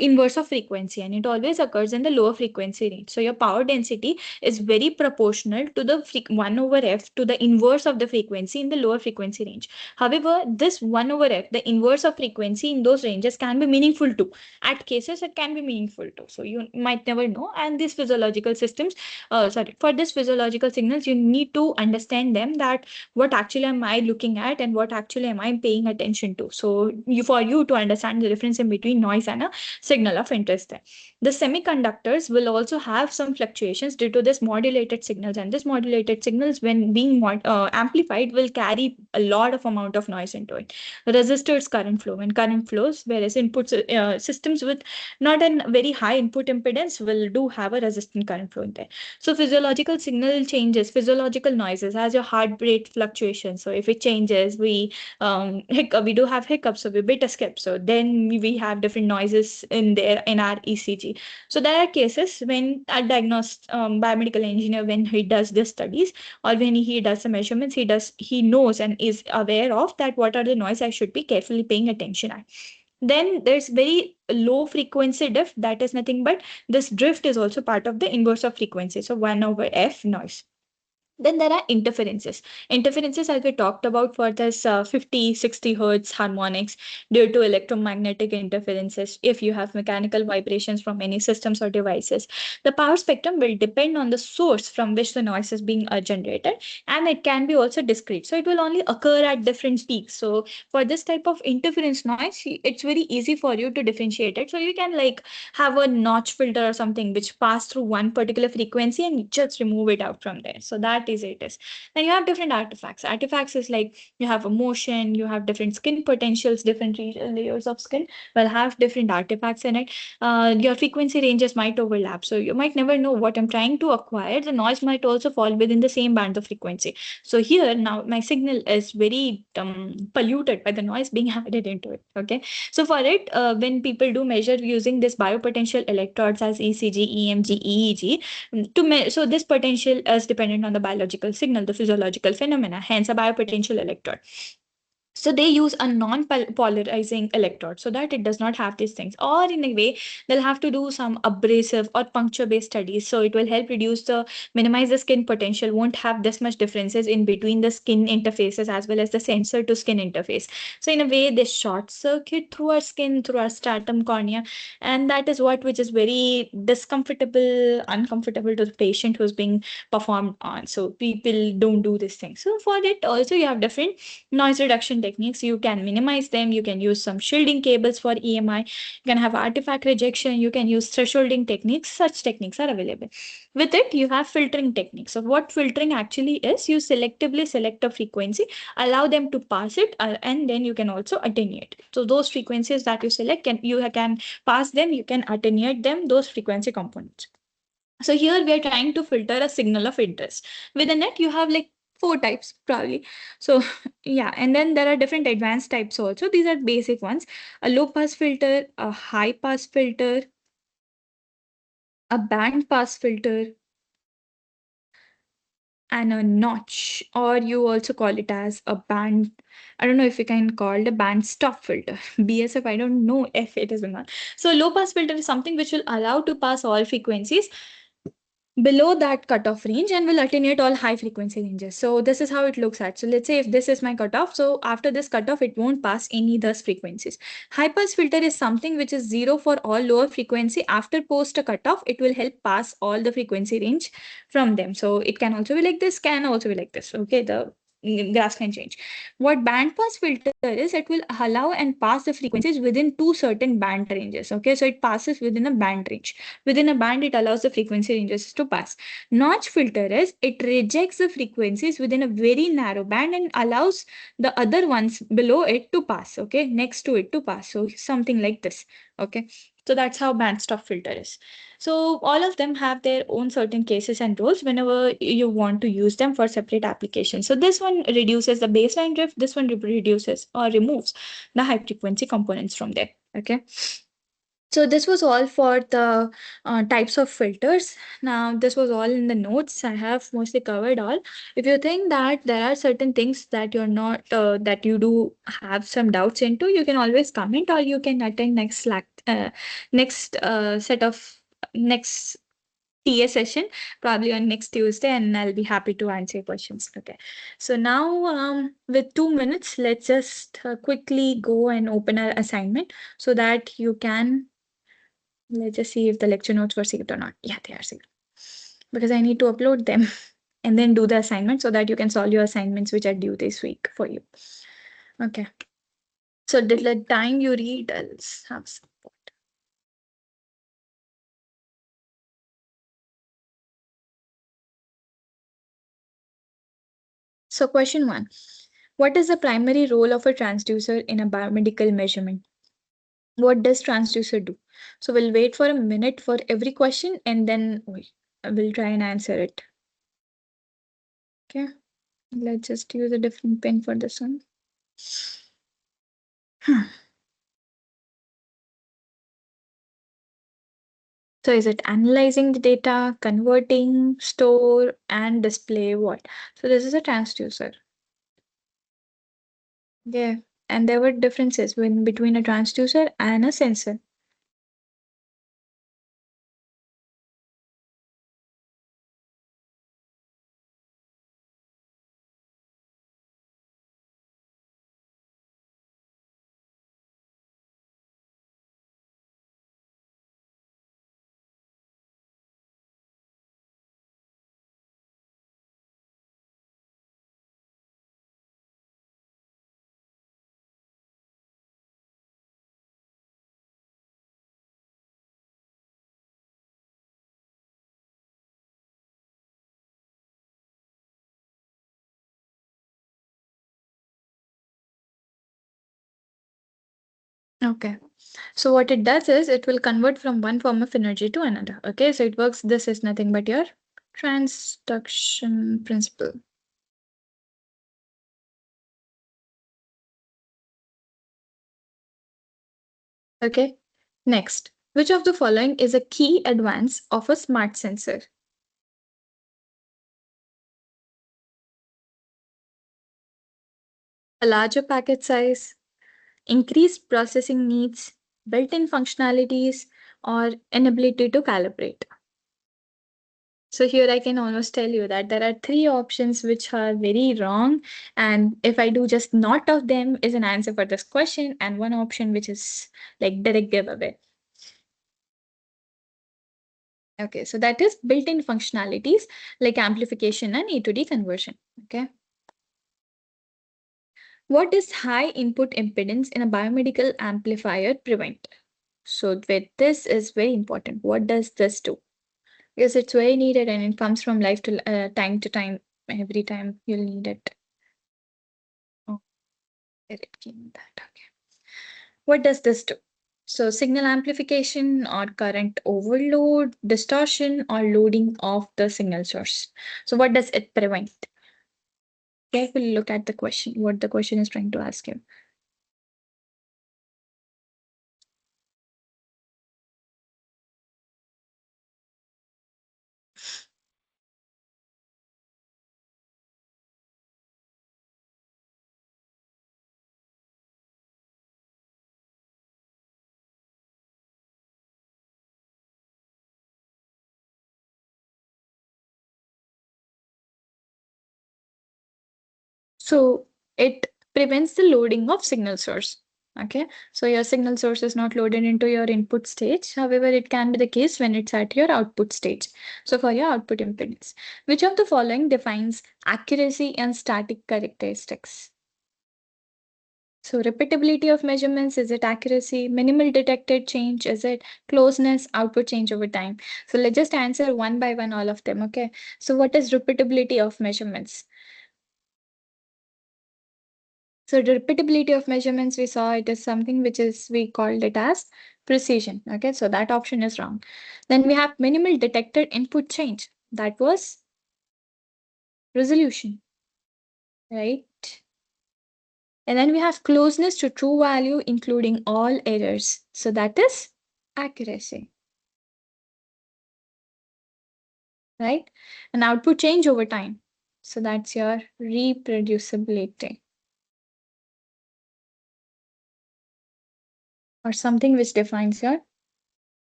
S1: inverse of frequency, and it always occurs in the lower frequency range. So your power density is very proportional to the 1 over f to the inverse of the frequency in the lower frequency range. However, this 1 over f, the inverse of frequency in those ranges, can be meaningful too. At cases, it can be meaningful too. So you might never know. And these physiological systems, for this physiological signals, you need to understand them, that what actually am I looking at and what actually am I paying attention to. So for you to understand the difference in between noise and a signal of interest there. The semiconductors will also have some fluctuations due to this modulated signals, and this modulated signals, when being amplified, will carry a lot of amount of noise into it. Resistors current flow, when current flows, whereas input systems with not a very high input impedance will do have a resistant current flow in there. So physiological signal changes, physiological noises, as your heart rate fluctuations. So if it changes, we do have hiccups, so we beta skip. So then we have different noises in there in our ECG. So there are cases when a diagnosed biomedical engineer, when he does the studies or when he does the measurements, he knows and is aware of that what are the noise I should be carefully paying attention at. Then there's very low frequency drift. That is nothing but this drift is also part of the inverse of frequency. So 1 over f noise. Then there are interferences. Interferences, as we talked about, for this 50, 60 hertz harmonics due to electromagnetic interferences. If you have mechanical vibrations from any systems or devices, the power spectrum will depend on the source from which the noise is being generated, and it can be also discrete. So it will only occur at different peaks. So for this type of interference noise, it's very easy for you to differentiate it. So you can like have a notch filter or something which pass through one particular frequency and just remove it out from there. So that is it is. Then you have different artifacts. Artifacts is like you have a motion, you have different skin potentials, different layers of skin will have different artifacts in it. Your frequency ranges might overlap. So you might never know what I'm trying to acquire. The noise might also fall within the same band of frequency. So here now my signal is very polluted by the noise being added into it. Okay. So for it, when people do measure using this biopotential electrodes as ECG, EMG, EEG, so this potential is dependent on the biological signal, the physiological phenomena, hence a biopotential electrode. So they use a non-polarizing electrode so that it does not have these things. Or in a way, they'll have to do some abrasive or puncture-based studies. So it will help minimize the skin potential, won't have this much differences in between the skin interfaces as well as the sensor to skin interface. So in a way, they short circuit through our skin, through our stratum cornea. And that is which is very uncomfortable to the patient who's being performed on. So people don't do this thing. So for it also, you have different noise reduction techniques. You can minimize them. You can use some shielding cables for EMI. You can have artifact rejection. You can use thresholding techniques. Such techniques are available. With it, you have filtering techniques. So what filtering actually is, you selectively select a frequency, allow them to pass it, and then you can also attenuate. So those frequencies that you select, you can pass them, you can attenuate them, those frequency components. So here we are trying to filter a signal of interest. Within it, you have like 4 types probably. So yeah, and then there are different advanced types also. These are basic ones: a low pass filter, a high pass filter, a band pass filter, and a notch, or you also call it as a band. I don't know if you can call it a band stop filter. BSF, I don't know if it is or not. So low pass filter is something which will allow to pass all frequencies below that cutoff range and will attenuate all high frequency ranges. So this is how it looks at. So let's say if this is my cutoff, so after this cutoff, it won't pass any those frequencies. High pass filter is something which is zero for all lower frequency. After post a cutoff, it will help pass all the frequency range from them. So it can also be like this, can also be like this. Okay, the graphs can change. What band pass filter is, it will allow and pass the frequencies within 2 certain band ranges. Okay, so it passes within a band range. Within a band, it allows the frequency ranges to pass. Notch filter is, it rejects the frequencies within a very narrow band and allows the other ones below it to pass. Okay, next to it to pass. So something like this. Okay, so that's how band stop filter is. So all of them have their own certain cases and rules whenever you want to use them for separate applications. So this one reduces the baseline drift. This one reduces or removes the high frequency components from there. Okay. So this was all for the types of filters. Now, this was all in the notes. I have mostly covered all. If you think that there are certain things that you're not, that you do have some doubts into, you can always comment, or you can attend next Slack, next set of next TA session, probably on next Tuesday, and I'll be happy to answer your questions. Okay. So now, with 2 minutes, let's just quickly go and open our assignment so that you can, let's just see if the lecture notes were saved or not. Yeah, they are saved. Because I need to upload them and then do the assignment so that you can solve your assignments which are due this week for you. Okay. So the time you read, I'll have some. So question 1. What is the primary role of a transducer in a biomedical measurement? What does transducer do? So we'll wait for a minute for every question and then we'll try and answer it. Okay. Let's just use a different pen for this one. So is it analyzing the data, converting, store, and display what? So this is a transducer. Yeah. And there were differences between a transducer and a sensor. Okay. So what it does is it will convert from one form of energy to another. Okay. So it works. This is nothing but your transduction principle. Okay. Next, which of the following is a key advance of a smart sensor? A larger packet size, increased processing needs, built-in functionalities, or an ability to calibrate. So here I can almost tell you that there are three options which are very wrong. And if I do just not of them is an answer for this question, and one option which is like direct giveaway. Okay, so that is built-in functionalities like amplification and A to D conversion. Okay. What does high input impedance in a biomedical amplifier prevent? So with this is very important. What does this do? Because it's very needed and it comes from life to time. Every time you'll need it. Oh, there it came that. Okay. What does this do? So signal amplification or current overload, distortion, or loading of the signal source. So what does it prevent? Carefully look at the question, what the question is trying to ask you. So it prevents the loading of signal source. Okay, so your signal source is not loaded into your input stage. However, it can be the case when it's at your output stage. So for your output impedance, which of the following defines accuracy and static characteristics? So repeatability of measurements, is it accuracy? Minimal detected change, is it closeness? Output change over time. So let's just answer one by one all of them. Okay. So what is repeatability of measurements? So the repeatability of measurements, we saw it is something which is, we called it as precision. Okay, so that option is wrong. Then we have minimal detected input change. That was resolution, right? And then we have closeness to true value, including all errors. So that is accuracy, right? And output change over time. So that's your reproducibility, or something which defines your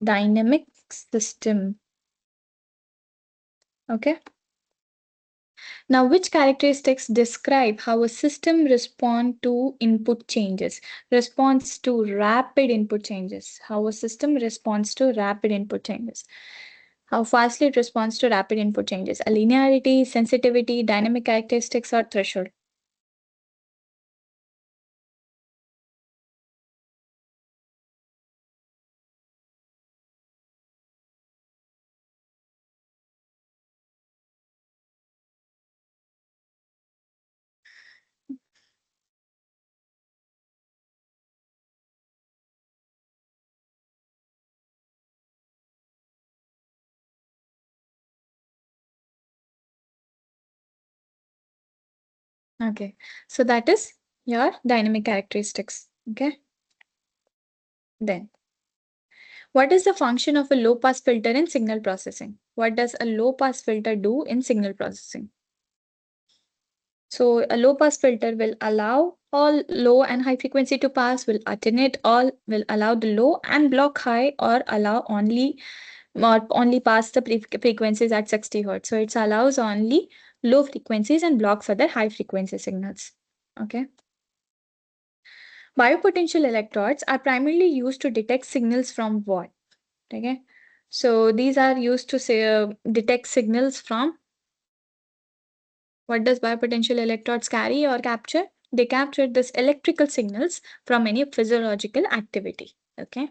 S1: dynamic system. Okay. Now, which characteristics describe how a system responds to input changes? Responds to rapid input changes. How a system responds to rapid input changes. How fastly it responds to rapid input changes. A linearity, sensitivity, dynamic characteristics, or threshold. Okay. So that is your dynamic characteristics. Okay. Then, what is the function of a low pass filter in signal processing? What does a low pass filter do in signal processing? So a low pass filter will allow all low and high frequency to pass, will alternate all, will allow the low and block high, or only pass the frequencies at 60 hertz. So it allows only low frequencies and blocks other high frequency signals. Okay. Biopotential electrodes are primarily used to detect signals from what? Okay. So these are used to say detect signals from what does biopotential electrodes carry or capture? They capture this electrical signals from any physiological activity. Okay.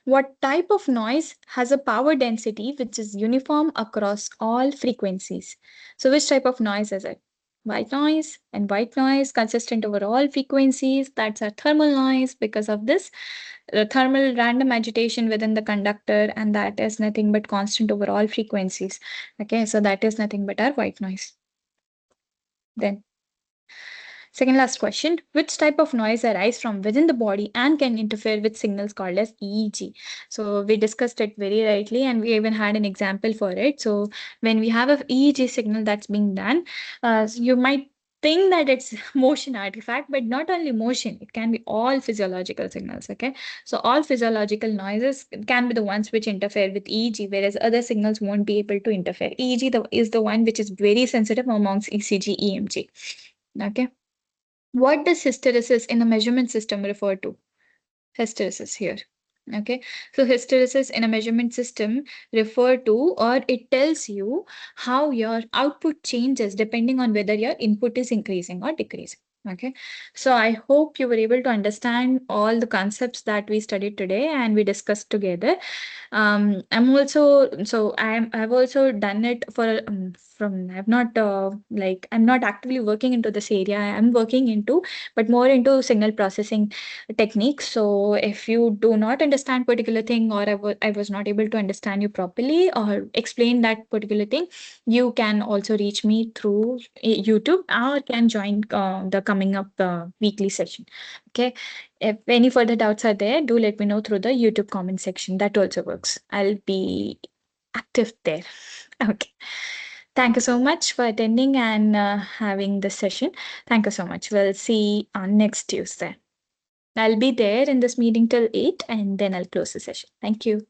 S1: What type of noise has a power density which is uniform across all frequencies? So which type of noise is it? White noise, and white noise consistent over all frequencies. That's a thermal noise because of this thermal random agitation within the conductor, and that is nothing but constant over all frequencies. Okay, so that is nothing but our white noise. Then second last question, which type of noise arises from within the body and can interfere with signals called as EEG? So we discussed it very rightly, and we even had an example for it. So when we have a EEG signal that's being done, you might think that it's motion artifact, but not only motion, it can be all physiological signals. Okay, so all physiological noises can be the ones which interfere with EEG, whereas other signals won't be able to interfere. EEG is the one which is very sensitive amongst ECG, EMG. Okay. What does hysteresis in a measurement system refer to? Hysteresis here. Okay, so hysteresis in a measurement system refer to, or it tells you how your output changes depending on whether your input is increasing or decreasing. Okay, so I hope you were able to understand all the concepts that we studied today and we discussed together. I've also done it for from I've not like I'm not actively working into this area. I'm working into, but more into signal processing techniques. So if you do not understand particular thing, or I was not able to understand you properly or explain that particular thing, you can also reach me through YouTube, or can join the coming up weekly session. Okay. If any further doubts are there, do let me know through the YouTube comment section. That also works. I'll be active there. Okay. Thank you so much for attending and having this session. Thank you so much. We'll see on next Tuesday. I'll be there in this meeting till 8, and then I'll close the session. Thank you.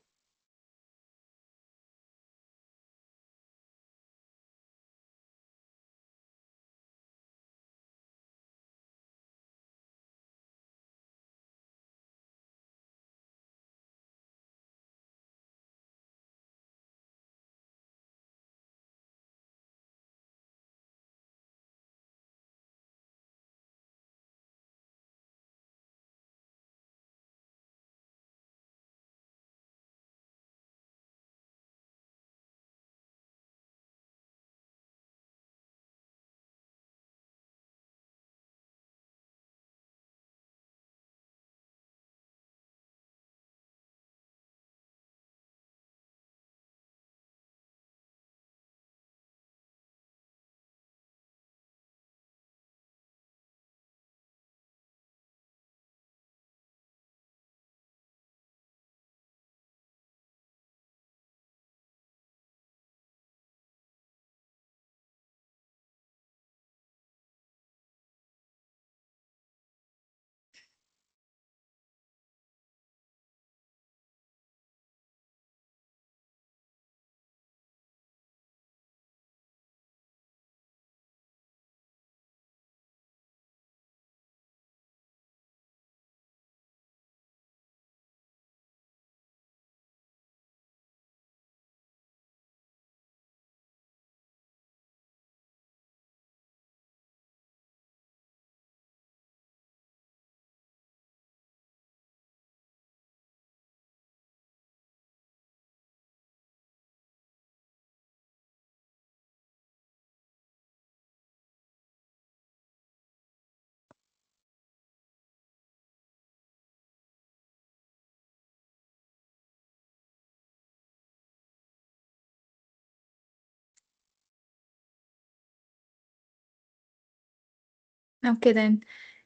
S1: Okay, then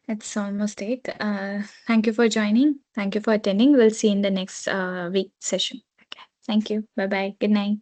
S1: it's almost 8. Thank you for joining. Thank you for attending. We'll see you in the next week session. Okay. Thank you. Bye bye. Good night.